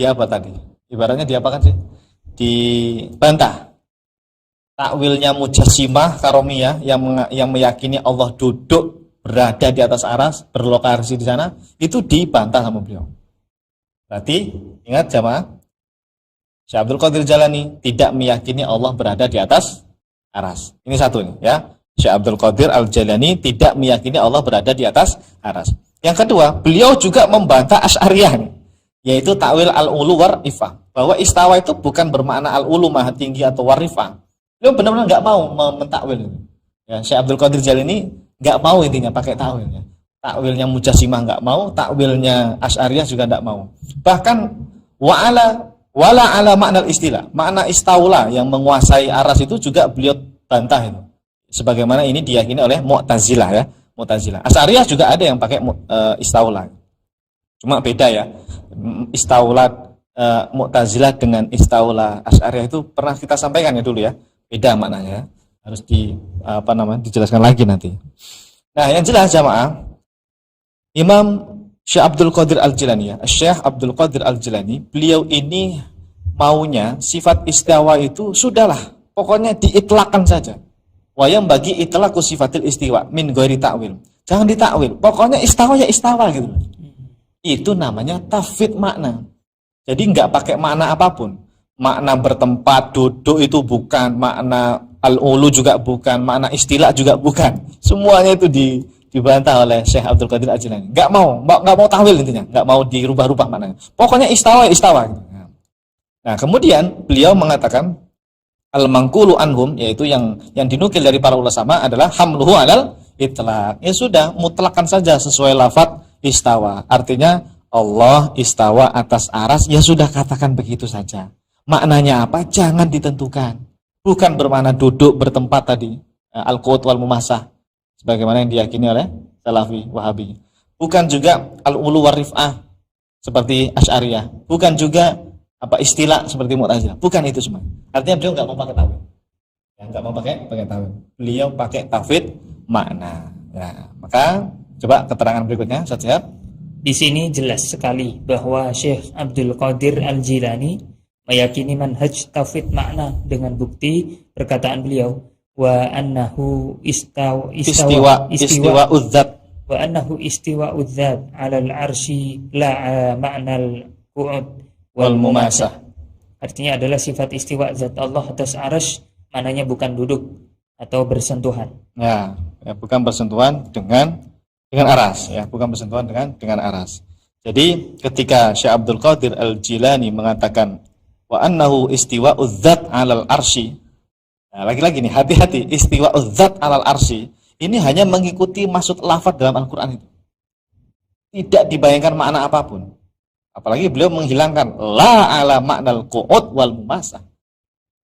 apa tadi? Ibaratnya diapakan sih? Dibantah. Takwilnya Mujassimah Karomiyah yang meyakini Allah duduk berada di atas aras, berlokasi di sana, itu dibantah sama beliau. Berarti ingat jamaah, Syekh Abdul Qadir Jalani tidak meyakini Allah berada di atas aras. Ini satu nih ya. Syekh Abdul Qadir Al-Jalani tidak meyakini Allah berada di atas aras. Yang kedua, beliau juga membantah Asy'ariyah nih, yaitu takwil al-ulu warifah, bahwa istawa itu bukan bermakna al-ulu maha tinggi atau warifah. Beliau benar-benar nggak mau mentakwil itu. Ya, Syekh Abdul Qadir Jalani nggak mau intinya pakai takwilnya. Takwilnya Mujassimah nggak mau, takwilnya Asy'ariyah juga nggak mau. Bahkan wala ala makna istilah, makna istaula yang menguasai aras itu juga beliau bantah itu. Sebagaimana ini diyakini oleh Mu'tazilah ya, Mu'tazilah. Asy'ariyah juga ada yang pakai istaula. Cuma beda ya. Istaula Mu'tazilah dengan istaula Asy'ariyah itu pernah kita sampaikan ya dulu ya. Beda maknanya. Harus dijelaskan lagi nanti. Nah, yang jelas jamaah, Imam Syekh Abdul Qadir Al-Jilani ya, Syekh Abdul Qadir Al-Jilani, beliau ini maunya sifat istiwa itu sudahlah, pokoknya diitlakkan saja. Wa yang bagi itlaqu sifatil istiwa min ghairi ta'wil. Jangan ditakwil. Pokoknya istawa ya istawa gitu. Itu namanya tafwid makna. Jadi enggak pakai makna apapun. Makna bertempat, duduk itu bukan, makna al-ulu juga bukan, makna istilah juga bukan. Semuanya itu dibantah oleh Syekh Abdul Qadir Al-Jilani. Enggak mau takwil intinya, enggak mau dirubah-rubah maknanya. Pokoknya istawa ya istawa gitu. Nah, kemudian beliau mengatakan al-mangkulu anhum, yaitu yang dinukil dari para ulama adalah hamluhu alal itlaq. Ya sudah, mutlakkan saja sesuai lafaz istawa. Artinya Allah istawa atas aras, ya sudah katakan begitu saja. Maknanya apa? Jangan ditentukan. Bukan bermakna duduk bertempat tadi, al-qu'ud wal mumasah sebagaimana yang diyakini oleh Salafi Wahabi. Bukan juga al-ulu warif'ah seperti Asy'ariyah. Bukan juga istilah seperti Mu'tazilah. Bukan itu semua. Artinya beliau nggak mau pakai tafwid. Ya, nggak mau pakai tafwid. Beliau pakai tafwid makna. Ya, maka coba keterangan berikutnya, Ustaz Syihab. Di sini jelas sekali bahwa Syekh Abdul Qadir Al-Jilani meyakini manhaj tafwid makna dengan bukti perkataan beliau wa annahu istiwa udzat wa annahu istiwa udzat 'alal 'arsy la ma'nal qu'ud wal mumasah. Artinya adalah sifat istiwa zat Allah atas arsy, maknanya bukan duduk atau bersentuhan. Ya, bukan bersentuhan dengan aras, ya, bukan bersentuhan dengan aras. Jadi ketika Syekh Abdul Qadir Al-Jilani mengatakan wa annahu istiwa'udz dzat 'alal arsy. Nah, lagi-lagi nih, hati-hati, istiwa'udz dzat 'alal arsy ini hanya mengikuti maksud lafaz dalam Al-Qur'an itu. Tidak dibayangkan makna apapun. Apalagi beliau menghilangkan la ala maknal qu'ud wal mumasah.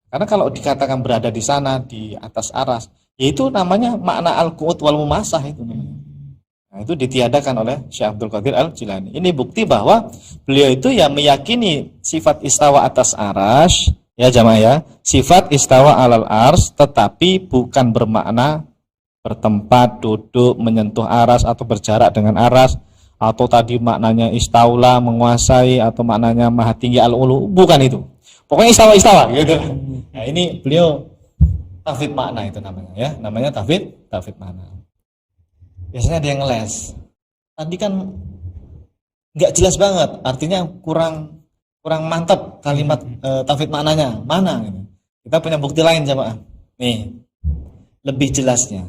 Karena kalau dikatakan berada di sana di atas aras, yaitu namanya makna al-qu'ud wal mumasah itu. Nah, itu ditiadakan oleh Syekh Abdul Qadir Al-Jilani. Ini bukti bahwa beliau itu yang meyakini sifat istawa atas aras, ya jamaah ya, sifat istawa alal ars, tetapi bukan bermakna bertempat, duduk, menyentuh aras atau berjarak dengan aras, atau tadi maknanya istaula, menguasai, atau maknanya maha tinggi al-ulu, bukan itu. Pokoknya istawa gitu. Nah, ini beliau tafwid makna itu namanya ya, namanya tafwid makna. Biasanya ada yang ngeles. Tadi kan nggak jelas banget, artinya kurang mantap kalimat tafwid maknanya. Mana gitu. Kita punya bukti lain jamaah. Nih, lebih jelasnya.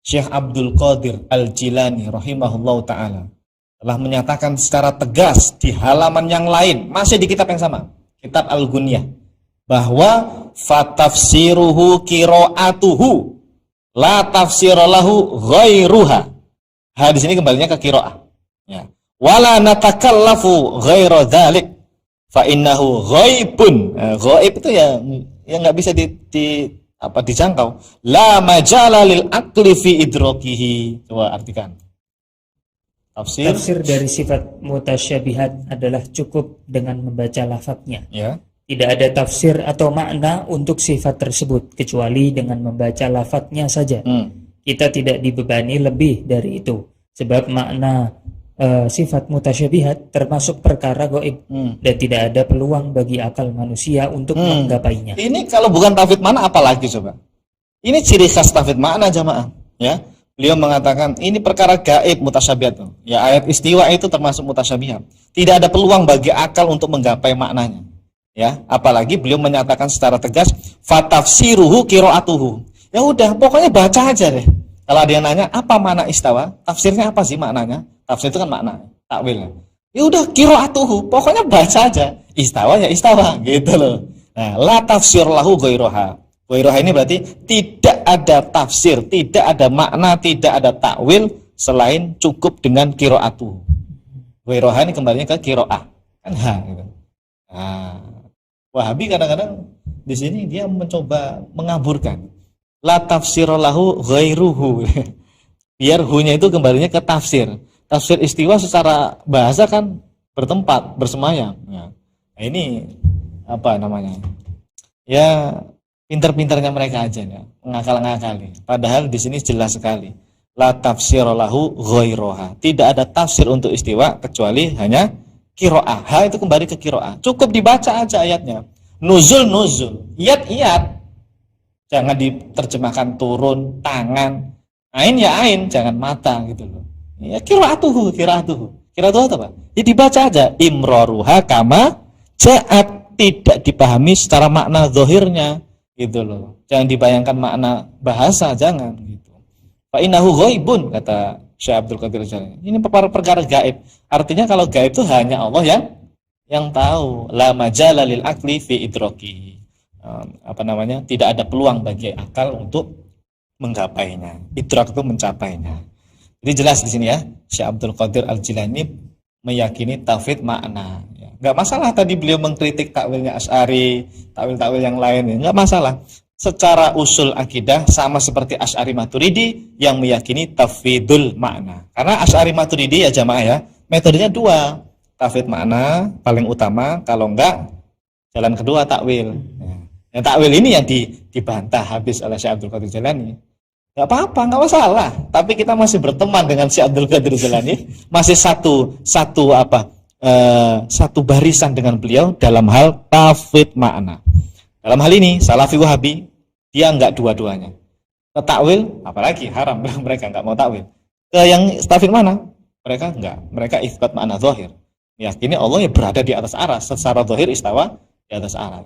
Syekh Abdul Qadir Al-Jilani rahimahullahu taala telah menyatakan secara tegas di halaman yang lain, masih di kitab yang sama, kitab Al-Ghunyah, bahwa fatafsiruhu qiraatuhu la tafsiralahu ghairuha. Di sini kembalinya ke qiraah. Ya. Wala natakallafu ghairu dzalik fa innahu ghaibun. Ghaib itu ya enggak bisa dijangkau. La majala lil aqli fi idrakihi. Coba artikan. Tafsir dari sifat mutasyabihat adalah cukup dengan membaca lafadznya. Ya. Tidak ada tafsir atau makna untuk sifat tersebut kecuali dengan membaca lafadznya saja. Kita tidak dibebani lebih dari itu. Sebab makna sifat mutasyabihat termasuk perkara gaib dan tidak ada peluang bagi akal manusia untuk menggapainya. Ini kalau bukan tafwid makna apa lagi coba? Ini ciri khas tafwid makna jamaah, ya. Beliau mengatakan ini perkara gaib mutasyabihat. Ya, ayat istiwa itu termasuk mutasyabihat. Tidak ada peluang bagi akal untuk menggapai maknanya. Ya, apalagi beliau menyatakan secara tegas fatafsiruhu qiraatuhu. Ya udah, pokoknya baca aja deh. Kalau ada yang nanya apa makna istawa, tafsirnya apa sih maknanya? Tafsir itu kan makna, takwil. Ya udah qiraatuhu, pokoknya baca aja. Istawa ya istawa, gitu loh. Nah, la tafsir lahu ghairuha. Ghairuha ini berarti tidak ada tafsir, tidak ada makna, tidak ada takwil selain cukup dengan qiraatuhu. Ghairuha ini kembalinya ke qiraah. Kan ha gitu. Nah, Wahabi kadang-kadang di sini dia mencoba mengaburkan. La tafsir lahu ghairuhu. Biar hu-nya itu kembalinya ke tafsir. Tafsir istiwa secara bahasa kan bertempat, bersemayam. Nah, ini apa namanya? Ya pintar-pintarnya mereka aja ya, mengakal-ngakali. Padahal di sini jelas sekali. La tafsir lahu ghairuha. Tidak ada tafsir untuk istiwa kecuali hanya qiraah. Ha itu kembali ke qiraah. Cukup dibaca aja ayatnya. Nuzul, iyat. Jangan diterjemahkan turun, tangan. Ain ya ain, jangan mata gitu loh. Ya qiraatuhu. Qiraatuhu apa, Pak? Ya dibaca aja. Imroruha kama ja'at, tidak dipahami secara makna zahirnya gitu loh. Jangan dibayangkan makna bahasa, jangan gitu. Fa innahu ghaibun, kata Syekh Abdul Qadir Jalani. Ini perkara gaib. Artinya kalau gaib itu hanya Allah yang tahu. La majala lil akli fi idraki. Tidak ada peluang bagi akal untuk menggapainya. Idrak itu mencapainya. Jadi jelas di sini ya, Syekh Abdul Qadir Al-Jilani meyakini tauhid makna. Enggak masalah tadi beliau mengkritik takwilnya Asy'ari, takwil-takwil yang lain, enggak masalah. Secara usul akidah sama seperti Asy'ari Maturidi yang meyakini tauhidul makna. Karena Asy'ari Maturidi ya jamaah ya, metodenya dua. Tauhid makna paling utama, kalau enggak jalan kedua takwil. Yang takwil ini yang dibantah habis oleh Syekh Abdul Qadir Jalani. Enggak apa-apa, enggak masalah. Tapi kita masih berteman dengan Syekh Abdul Qadir Jalani, masih satu barisan dengan beliau dalam hal tauhid makna. Dalam hal ini Salafi Wahabi dia enggak dua-duanya. Ke takwil apalagi haram, mereka enggak mau takwil. Ke yang tauhid mana? Mereka enggak. Mereka itsbat makna zahir. Meyakini Allah yang berada di atas aras, secara zahir istawa di atas aras.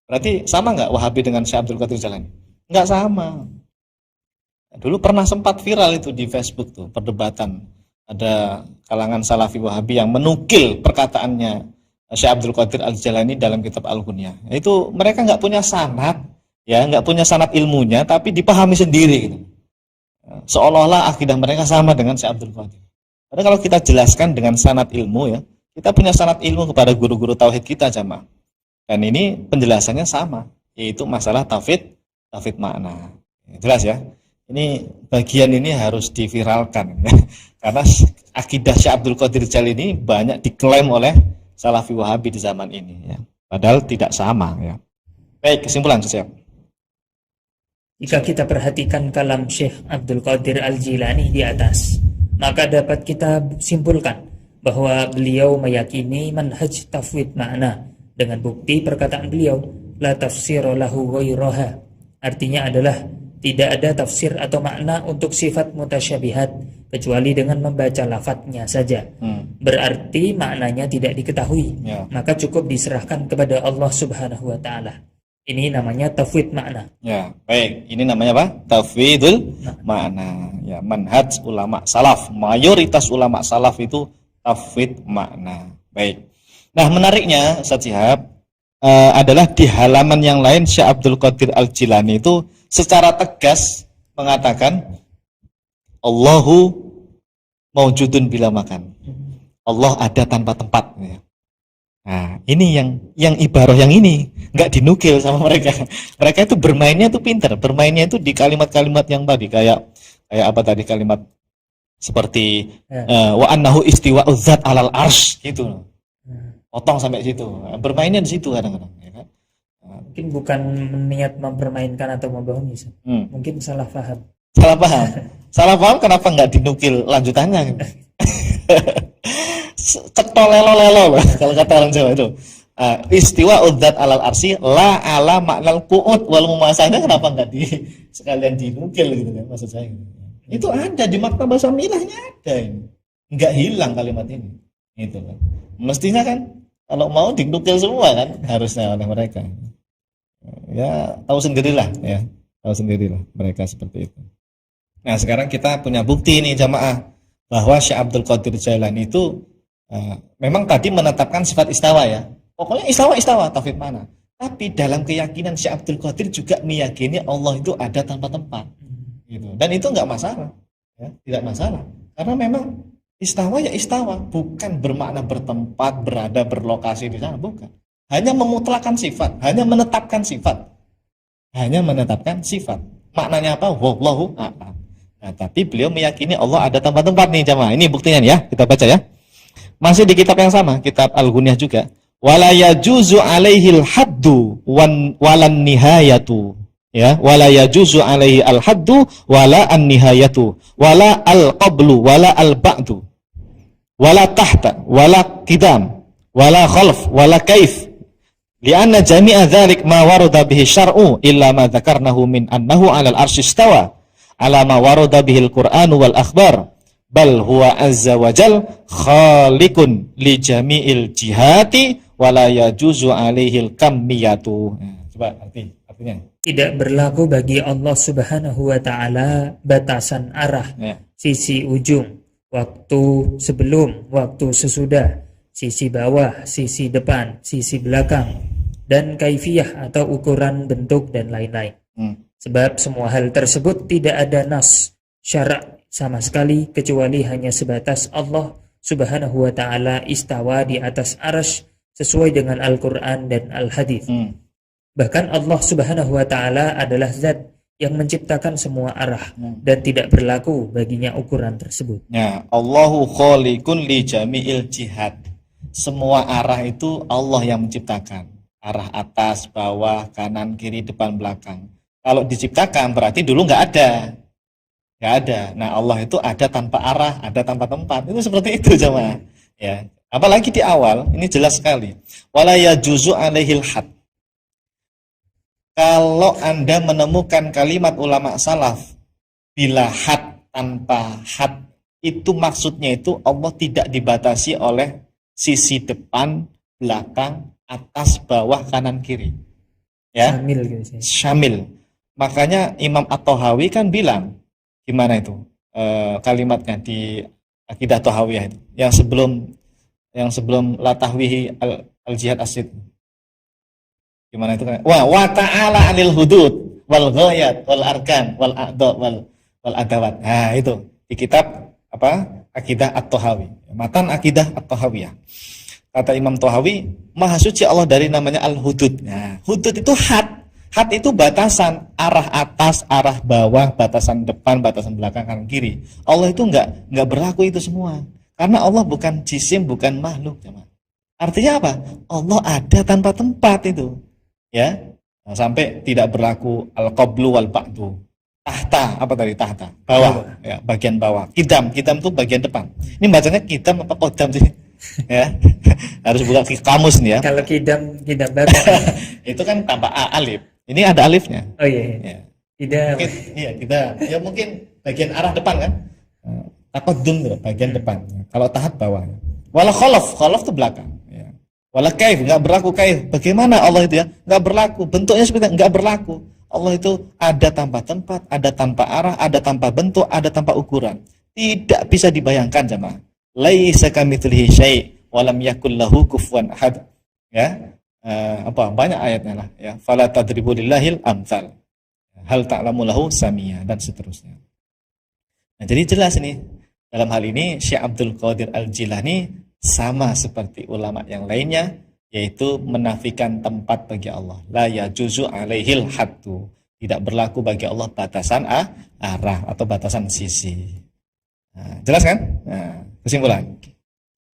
Berarti sama enggak Wahabi dengan Syekh Abdul Qadir Jalani? Enggak sama. Dulu pernah sempat viral itu di Facebook tuh, perdebatan. Ada kalangan Salafi Wahabi yang menukil perkataannya Syekh Abdul Qadir Al-Jalani dalam kitab Al-Ghunyah. Itu mereka enggak punya sanad, ya, enggak punya sanad ilmunya, tapi dipahami sendiri gitu. Seolah-olah akidah mereka sama dengan Syekh Abdul Qadir. Padahal kalau kita jelaskan dengan sanad ilmu ya, kita punya sanad ilmu kepada guru-guru tauhid kita jamaah. Dan ini penjelasannya sama, yaitu masalah tauhid makna. Jelas ya? Ini bagian ini harus diviralkan ya. Karena akidah Syekh Abdul Qadir Jalani ini banyak diklaim oleh Salafi Wahabi di zaman ini ya. Padahal tidak sama ya. Baik, kesimpulan Syekh. Jika kita perhatikan kalam Syekh Abdul Qadir Al-Jilani di atas, maka dapat kita simpulkan bahwa beliau meyakini manhaj tafwid makna dengan bukti perkataan beliau la tafsira lahu ghairuha. Artinya adalah tidak ada tafsir atau makna untuk sifat mutasyabihat kecuali dengan membaca lafadznya saja. Berarti maknanya tidak diketahui. Maka cukup diserahkan kepada Allah Subhanahu wa taala. Ini namanya tafwid makna. Ya, baik. Ini namanya apa? Tafwidul makna. Ya, manhaj ulama salaf. Mayoritas ulama salaf itu tafwid makna. Baik. Nah, menariknya Ustaz Syihab adalah di halaman yang lain Syekh Abdul Qadir Al-Jilani itu secara tegas mengatakan Allahu maujudun bila makan. Allah ada tanpa tempat. Nah, ini yang ibarah yang ini nggak dinukil sama mereka. Mereka itu bermainnya itu pintar. Bermainnya itu di kalimat-kalimat yang tadi kayak apa tadi kalimat seperti wa annahu istiwa'u dzat 'alal arsy gitu. Potong sampai situ. Bermainnya di situ kadang-kadang ya kan. Mungkin bukan niat mempermainkan atau membohongi. Mungkin salah paham. Salah paham kenapa nggak dinukil lanjutannya? Cetol lelo kalau kata orang Jawa itu. Istiwa udzat alal arsy la ala maknal qu'ud wal mumasahnya kenapa nggak sekalian dinukil gitu kan maksud saya. Itu ada di Maktabah Samilahnya, ada ini. Enggak hilang kalimat ini. Itu kan. Mestinya kan kalau mau dinukil semua kan harusnya oleh mereka. Ya, tahu sendirilah ya. Tahu sendirilah mereka seperti itu. Nah, sekarang kita punya bukti nih jamaah bahwa Syekh Abdul Qadir Jailani itu memang tadi menetapkan sifat istawa ya. Pokoknya istawa tauhid mana. Tapi dalam keyakinan Syekh Abdul Qadir juga meyakini Allah itu ada tanpa tempat. Gitu. Dan itu enggak masalah. Ya, tidak masalah. Karena memang istawa ya istawa, bukan bermakna bertempat, berada, berlokasi di sana, bukan. Hanya memutlakkan sifat, hanya menetapkan sifat. Hanya menetapkan sifat. Maknanya apa? Wallahu a'lam. Nah, tapi beliau meyakini Allah ada tempat-tempat nih jamaah. Ini buktinya nih ya, kita baca ya. Masih di kitab yang sama, kitab Al-Ghunyah juga. Wala yajuzu alaihil haddu walan nihayatu. Ya, wala yajuzu alaihi al haddu wala an nihayatu wala al qablu wala al ba'du wala tahta wala qidam wala khalf wala kaif. Lianna jami'a dzalik ma warada bihi syar'u illa ma dzakarnahu min annahu 'alal arsy istawa. Ala ma warada bihil Qur'an wal akhbar bal huwa azza wa jal khaliqun li jami'il jihati wala yajuzu alaihil kammiyatu. Coba artinya tidak berlaku bagi Allah Subhanahu wa taala batasan arah, sisi ujung, waktu sebelum, waktu sesudah, sisi bawah, sisi depan, sisi belakang, dan kaifiyah atau ukuran bentuk dan lain-lain. Sebab semua hal tersebut tidak ada nas syarak sama sekali kecuali hanya sebatas Allah Subhanahu wa taala istawa di atas arsy sesuai dengan Al-Qur'an dan Al-Hadits. Bahkan Allah Subhanahu wa taala adalah zat yang menciptakan semua arah dan tidak berlaku baginya ukuran tersebut. Ya, Allahu khaliqun li jami'il jihad. Semua arah itu Allah yang menciptakan. Arah atas, bawah, kanan, kiri, depan, belakang. Kalau diciptakan berarti dulu nggak ada. Nggak ada. Nah, Allah itu ada tanpa arah, ada tanpa tempat. Itu seperti itu jemaah. Ya. Apalagi di awal, ini jelas sekali. Wala yajuzu alaihil had. Kalau Anda menemukan kalimat ulama salaf bila had tanpa had, itu maksudnya itu Allah tidak dibatasi oleh sisi depan, belakang, atas, bawah, kanan, kiri. Ya. Syamil gitu. Syamil. Makanya Imam At-Tahawi kan bilang gimana itu kalimatnya di Aqidah Tahawiyah itu yang sebelum la tahwihi al-jihad asid. Gimana itu kan? Wa ta'ala 'anil hudud wal ghayat wal arkan wal a'dha wal adawat. Nah, itu di kitab apa? Aqidah At-Tahawi. Matan Aqidah At-Tahawiyah. Kata Imam Tahawi, Maha suci Allah dari namanya al-hudud. Nah, hudud itu had. Had itu batasan arah atas, arah bawah, batasan depan, batasan belakang, kanan kiri. Allah itu enggak berlaku itu semua. Karena Allah bukan jisim, bukan makhluk, teman. Artinya apa? Allah ada tanpa tempat itu. Ya. Nah, sampai tidak berlaku al-qablu wal ba'du. Tahta, apa tadi tahta? Bawah, ya, bagian bawah. Kidam itu bagian depan. Ini bacanya kidam apa kodam sih? Ya. Harus buka kamus nih ya. Kalau kidam bapak. Itu kan tanpa alif. Ini ada alifnya. Oh iya. Ya. Kidam. Ya mungkin bagian arah depan kan. Taqaddum tuh bagian depan. Kalau tahat bawah. Wala khalaf itu belakang. Ya. Wala kaif, enggak berlaku kaif. Bagaimana Allah itu ya? Enggak berlaku. Bentuknya seperti enggak berlaku. Allah itu ada tanpa tempat, ada tanpa arah, ada tanpa bentuk, ada tanpa ukuran. Tidak bisa dibayangkan jemaah. Laisa kamitslihi syai' wa lam yakul lahu kufuwan ahad. Ya. Banyak ayatnya lah ya. Fala tadribu lillahil amsal. Hal ta'lamu lahu samia dan seterusnya. Nah, jadi jelas ini dalam hal ini Syekh Abdul Qadir Al-Jilani sama seperti ulama yang lainnya, yaitu menafikan tempat bagi Allah. La yajuzu alaihil haddu. Tidak berlaku bagi Allah batasan arah atau batasan sisi. Nah, jelas kan? Nah,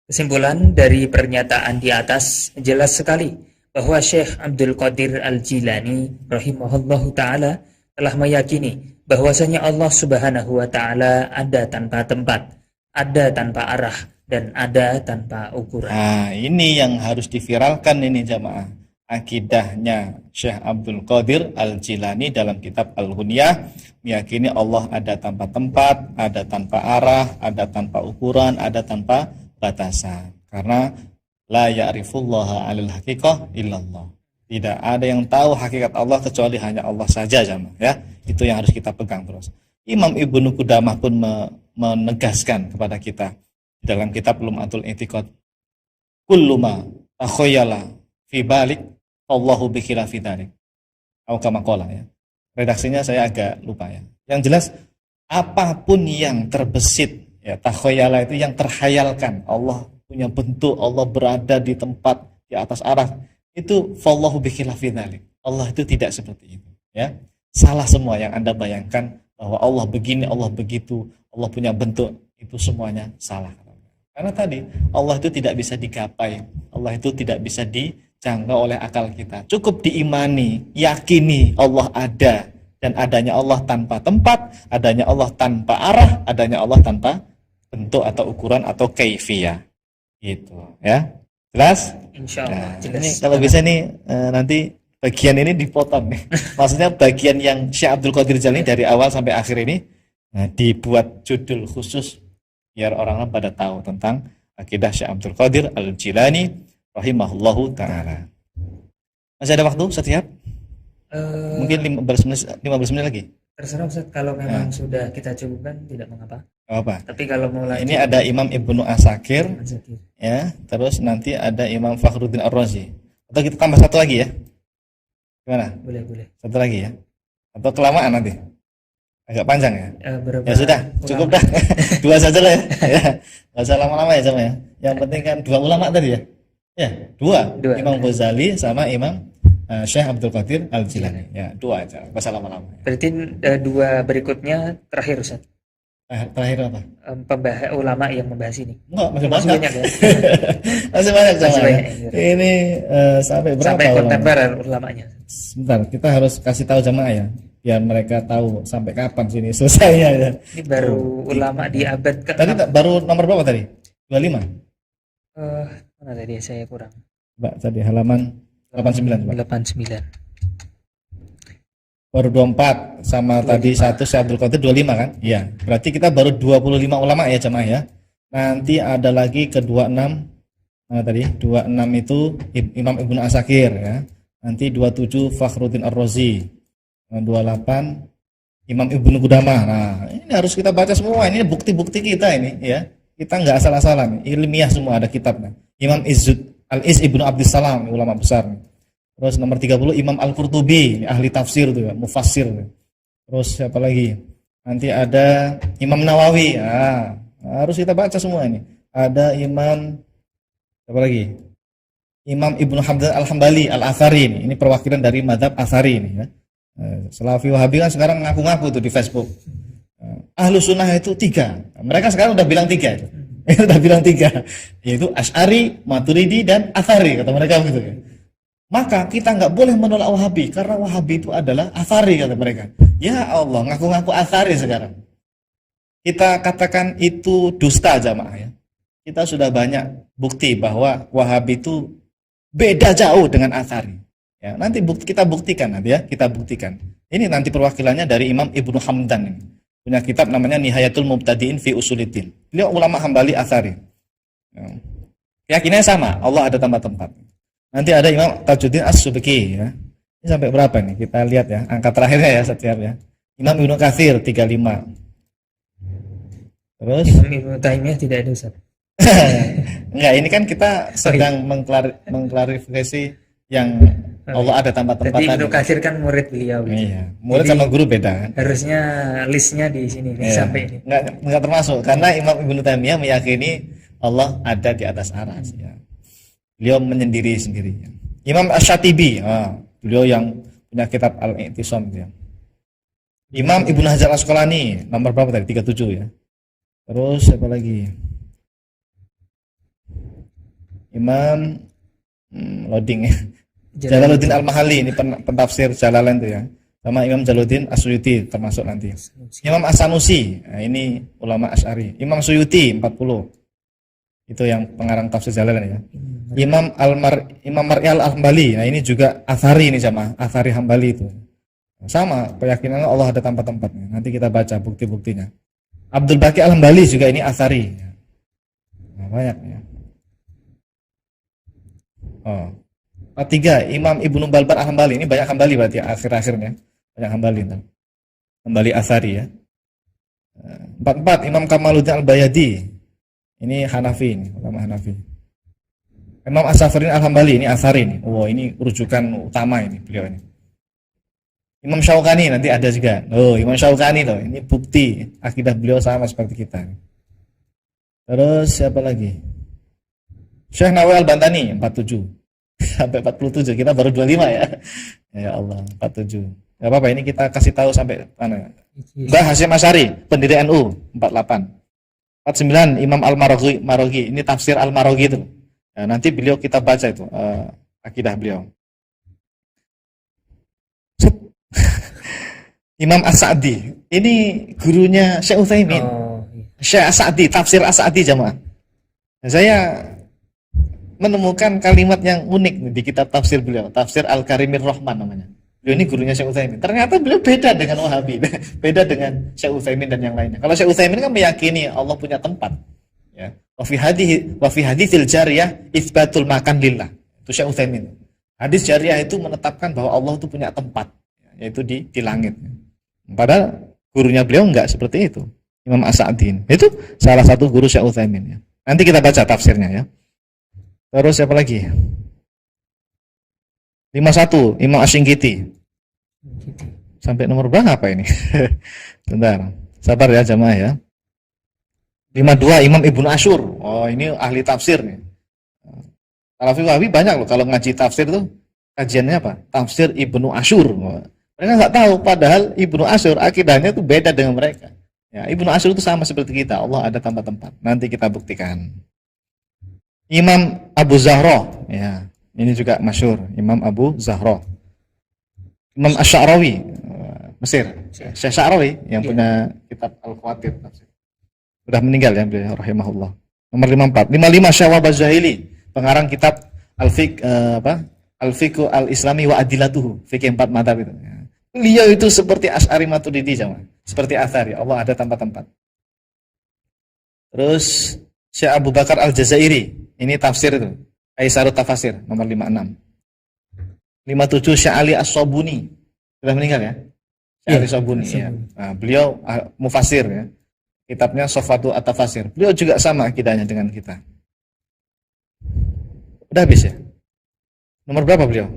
Kesimpulan dari pernyataan di atas jelas sekali bahwa Syekh Abdul Qadir Al-Jilani rahimahullahu ta'ala telah meyakini bahwasanya Allah Subhanahu wa ta'ala ada tanpa tempat, ada tanpa arah, dan ada tanpa ukuran. Nah, ini yang harus diviralkan ini jamaah. akidahnya Syekh Abdul Qadir Al-Jilani dalam kitab Al-Ghunyah, meyakini Allah ada tanpa tempat, ada tanpa arah, ada tanpa ukuran, ada tanpa batasan. Karena la ya'rifullaha 'alal haqiqah illallah. Tidak ada yang tahu hakikat Allah kecuali hanya Allah saja, jamaah ya. Itu yang harus kita pegang terus. Imam Ibnu Qudamah pun menegaskan kepada kita dalam kitab Lum'atul I'tiqad, kullu ma takhayyala fi balik Allahu bi khilafi dzalik. Atau kama qala ya. Redaksinya saya agak lupa ya. Yang jelas apapun yang terbesit ya, takhayyala itu yang terhayalkan, Allah punya bentuk, Allah berada di tempat di atas arah, itu fallahu bi khilafi dzalik. Allah itu tidak seperti itu ya. Salah semua yang Anda bayangkan bahwa Allah begini, Allah begitu, Allah punya bentuk, itu semuanya salah. Karena tadi Allah itu tidak bisa digapai, Allah itu tidak bisa dijangkau oleh akal kita. Cukup diimani, yakini Allah ada, dan adanya Allah tanpa tempat, adanya Allah tanpa arah, adanya Allah tanpa bentuk atau ukuran atau kaifiyah. Gitu ya. Jelas? Insyaallah Nah, jelas. ini kalau bisa nih nanti bagian ini dipotong nih. Maksudnya bagian yang Syekh Abdul Qadir Jalani dari awal sampai akhir ini dibuat judul khusus biar orang-orang pada tahu tentang akidah Syekh Abdul Qadir Al-Jilani rahimahullahu taala. Masih ada waktu setiap? Mungkin 15 menit lagi. Terserah Ustaz, kalau memang sudah kita cukupkan tidak mengapa. Apa? Tapi kalau mau lanjut, Ini ada Imam Ibnu Asakir Zakir. ya, terus nanti ada Imam Fakhruddin Ar-Razi. Atau kita tambah satu lagi ya? Gimana? Boleh. Satu lagi ya? Atau kelamaan nanti? Agak panjang ya? Ya sudah, cukup dah. Dua saja lah ya. Ya. Nggak usah lama-lama ya sama ya. Yang penting kan dua ulama tadi ya? Ya, dua. Imam Ghazali sama Imam Syekh Abdul Qadir Al-Jilani. Ya, dua aja. Nggak usah lama-lama. Berarti dua berikutnya terakhir Ustaz. Terakhir apa? Pembahas ulama yang membahas ini. Enggak, masih Masih banyak. banyak ya. Masih banyak sama. Masih banyak, ya. Ini sampai berapa? Sampai kontemporer ulamanya. Sebentar, kita harus kasih tahu jamaah ya, biar mereka tahu sampai kapan sini selesainya ya. Ini baru ulama di abad ke Tadi baru nomor berapa tadi? 25. Mana tadi saya kurang. Mbak, tadi halaman 89, Mbak. 89. Baru 24 sama 25. Tadi satu Syekh Abdul Qadir 25 kan? Iya. Berarti kita baru 25 ulama ya jamaah ya. Nanti ada lagi ke 26. Mana tadi? 26 itu Imam Ibnu Asakir ya. Nanti 27 Fakhruddin Ar-Razi. 28 Imam Ibnu Qudamah. Nah, ini harus kita baca semua. Ini bukti-bukti kita ini ya. Kita nggak asal-asalan, ilmiah semua ada kitabnya. Imam Al-Iz Ibnu Abdissalam, ulama besar. Terus nomor 30 Imam Al-Qurtubi, ahli tafsir tuh ya, mufassir. Terus siapa lagi? Nanti ada Imam Nawawi. Harus kita baca semua ini. Ada Imam siapa lagi? Imam Ibnu Hamdan Al-Hambali Al-Athari ini perwakilan dari mazhab Athari ini ya. Salafi Wahabi kan sekarang ngaku-ngaku tuh di Facebook. Ahlus Sunnah itu 3. Mereka sekarang udah bilang 3 itu. Udah bilang 3, yaitu Asy'ari, Maturidi dan Athari kata mereka begitu ya. Maka kita nggak boleh menolak Wahabi karena Wahabi itu adalah Athari kata mereka. Ya Allah, ngaku-ngaku Athari sekarang. Kita katakan itu dusta jamaah ya. Kita sudah banyak bukti bahwa Wahabi itu beda jauh dengan Athari. Ya, nanti kita buktikan nanti ya, kita buktikan. Ini nanti perwakilannya dari Imam Ibnu Hamdan ini. Punya kitab namanya Nihayatul Mubtadi'in fi Usuluddin. Beliau ulama Hambali Athari. Ya. Keyakinannya sama, Allah ada tanpa tempat. Nanti ada Imam Tajuddin As-Subki ya. Ini sampai berapa nih? Kita lihat ya, angka terakhirnya ya setiap ya. Imam Ibnu Katsir 35. Terus Imam Ibnu Taimiyah tidak ada Ustaz. Enggak, ini kan kita sedang mengklarifikasi yang Allah ada tanpa tempat tadi. tadi. Ibnu Katsir kan murid beliau. Iya, murid sama guru beda kan. Harusnya listnya di sini sampai ini. Enggak termasuk karena Imam Ibnu Taimiyah meyakini Allah ada di atas arsy ya. Beliau menyendiri sendiri. Imam Asy-Syatibi, beliau yang punya kitab Al-I'tisam ya. Imam Ibnu Hajar Asqalani, nomor berapa tadi? 37 ya. Terus siapa lagi? Imam loading ya. Jalaluddin Al-Mahalli, ini pentafsir Jalalain itu ya. Sama Imam Jalaluddin As-Suyuti termasuk nanti. Imam As-Sanusi, nah ini ulama Asy'ari. Imam Suyuti 40. Itu yang pengarang tafsir Jalalain ya. Imam Mar'i al-Hambali. Nah, ini juga Athari ini jamaah, Athari Hambali itu. Sama keyakinannya Allah ada tanpa tempatnya. Nanti kita baca bukti-buktinya. Abdul Baqi al-Hambali juga ini Athari. Nah, banyak ya. Oh. Ketiga, Imam Ibnu Balbar al-Hambali. Ini banyak Hambali berarti ya, akhir-akhirnya. Banyak Hambali. Hambali Athari ya. 44, Imam Kamaluddin al-Bayadi. Ini Hanafi, ini ulama Hanafi. Imam As-Safarin al-Hambali, ini Athari ini. Oh, ini rujukan utama ini beliau ini. Imam Syaukani nanti ada juga. Oh, Imam Syaukani loh. Ini bukti akidah beliau sama seperti kita. Terus siapa lagi? Syekh Nawawi Al-Bantani 47. Sampai 47. Kita baru 25 ya. Ya Allah, 47. Enggak apa-apa, ini kita kasih tahu sampai mana. Mbah Hasyim Asy'ari, pendiri NU 48. 49 Imam Al-Maraghi. Ini tafsir Al-Maraghi itu. Nah, nanti beliau kita baca itu akidah beliau. Imam As-Sa'di. Ini gurunya Syekh Utsaimin. Syekh As-Sa'di, tafsir As-Sa'di jamaah. Saya menemukan kalimat yang unik di kitab tafsir beliau, tafsir Al-Karimir Rahman namanya. Beliau ini gurunya Syekh Utsaimin. Ternyata beliau beda dengan Wahabi, beda dengan Syekh Utsaimin dan yang lainnya. Kalau Syekh Utsaimin kan meyakini Allah punya tempat. Ya. Wa fi haditsil jariyah itsbatul makan lillah. Itu Syekh Utsaimin. Hadis jariyah itu menetapkan bahwa Allah itu punya tempat, yaitu di langit. Padahal gurunya beliau enggak seperti itu. Imam As-Sa'di. Itu salah satu guru Syekh Utsaimin ya. Nanti kita baca tafsirnya ya. Terus siapa lagi? 51 Imam Asy-Syinkiti. Sampai nomor berapa ini? Bentar. Sabar ya jamaah ya. 52 Imam Ibnu Asyur. Oh, ini ahli tafsir nih. Salafi Wahabi banyak loh kalau ngaji tafsir tuh kajiannya apa? Tafsir Ibnu Asyur. Mereka nggak tahu padahal Ibnu Asyur akidahnya itu beda dengan mereka. Ya, Ibnu Asyur itu sama seperti kita. Allah ada tempat-tempat. Nanti kita buktikan. Imam Abu Zahra, ya. Ini juga masyhur, Imam Abu Zahra. Imam Asy-Sya'rawi, Mesir. Syekh Sya'rawi yang punya kitab Al-Qawatir. Sudah meninggal ya beliau rahimahullah. Nomor 54. 55 Syekh Wahab Az-Zahili, pengarang kitab Al-Fiqh Al-Islami wa Adilatuhu, fikih 4 madzhab itu. Beliau itu seperti Asy'ari Maturidi jamaah, seperti Athari, Allah ada tempat-tempat. Terus Syekh Abu Bakar Al-Jazairi, ini tafsir itu, Aisarut Tafasir nomor 56. 57 Syekh Ali As-Sabuni, sudah meninggal ya? Syekh Ali As-Sabuni ya. Nah, beliau mufasir ya. Kitabnya Sofatu At-Tafasir. Beliau juga sama akidahnya dengan kita. Udah habis ya? Nomor berapa beliau?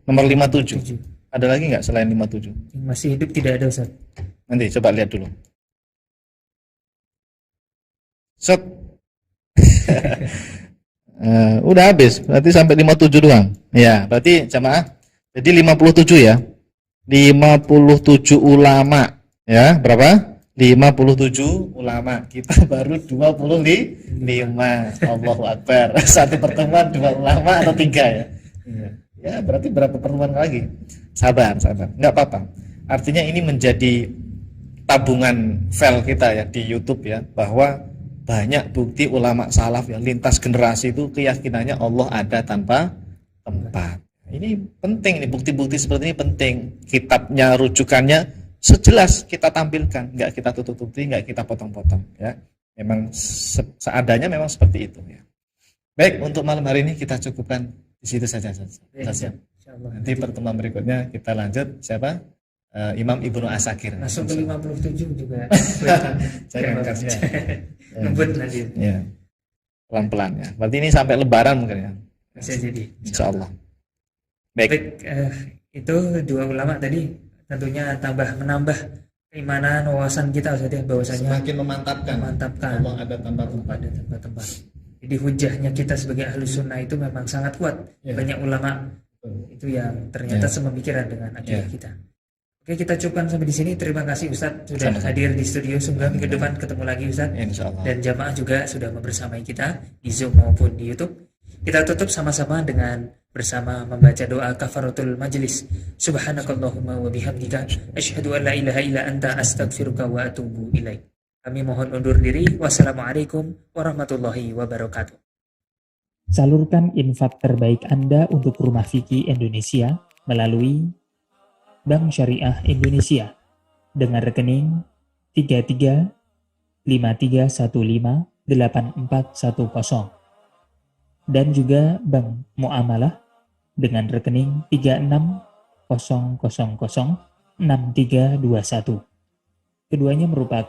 Nomor 57. Ada lagi nggak selain 57? Yang masih hidup tidak ada, Ustaz. Nanti coba lihat dulu. Set. Udah habis. Berarti sampai 57 doang. Ya, berarti jamaah. Jadi 57 ya. 57 ulama. Ya, berapa? 57 ulama. Kita baru 25. Allahu Akbar. Satu pertemuan 2 ulama atau 3 ya? Ya, berarti berapa pertemuan lagi? Sabar. Enggak apa-apa. Artinya ini menjadi tabungan file kita ya di YouTube ya, bahwa banyak bukti ulama salaf yang lintas generasi itu keyakinannya Allah ada tanpa tempat. Ini penting, ini bukti-bukti seperti ini penting. Kitabnya, rujukannya sejelas kita tampilkan, enggak kita tutup-tutupi, enggak kita potong-potong ya. Memang seadanya memang seperti itu ya. Baik, untuk malam hari ini kita cukupkan di situ saja. Nanti pertemuan berikutnya kita lanjut siapa? Imam Ibnu Asakir. Masuk ke 57 juga. Jangan kasih. Ngebut nanti. Ya. Pelan-pelan ya. Berarti ini sampai lebaran mungkin ya. Bisa jadi. Insyaallah. Baik, itu 2 ulama tadi tentunya menambah keimanan, wawasan kita Ustaz ya, bahwasanya semakin memantapkan Allah ada tempat-tempat. Jadi hujahnya kita sebagai ahli sunnah itu memang sangat kuat. Banyak ulama itu yang ternyata sepemikiran dengan akidah kita. Oke, kita cukupkan sampai di sini. Terima kasih Ustadz sudah hadir di studio. Semoga minggu depan ketemu lagi Ustadz. Dan jamaah juga sudah membersamai kita di Zoom maupun di YouTube. Kita tutup sama-sama dengan bersama membaca doa kafaratul majlis. Subhanakallahumma wa bihamdika asyhadu an la ilaha illa anta astaghfiruka wa atubu ilaik. Kami mohon undur diri. Wassalamualaikum warahmatullahi wabarakatuh. Salurkan infak terbaik Anda untuk Rumah Fikih Indonesia melalui Bank Syariah Indonesia dengan rekening 3353158410 dan juga Bank Muamalah dengan rekening 360006321. Keduanya merupakan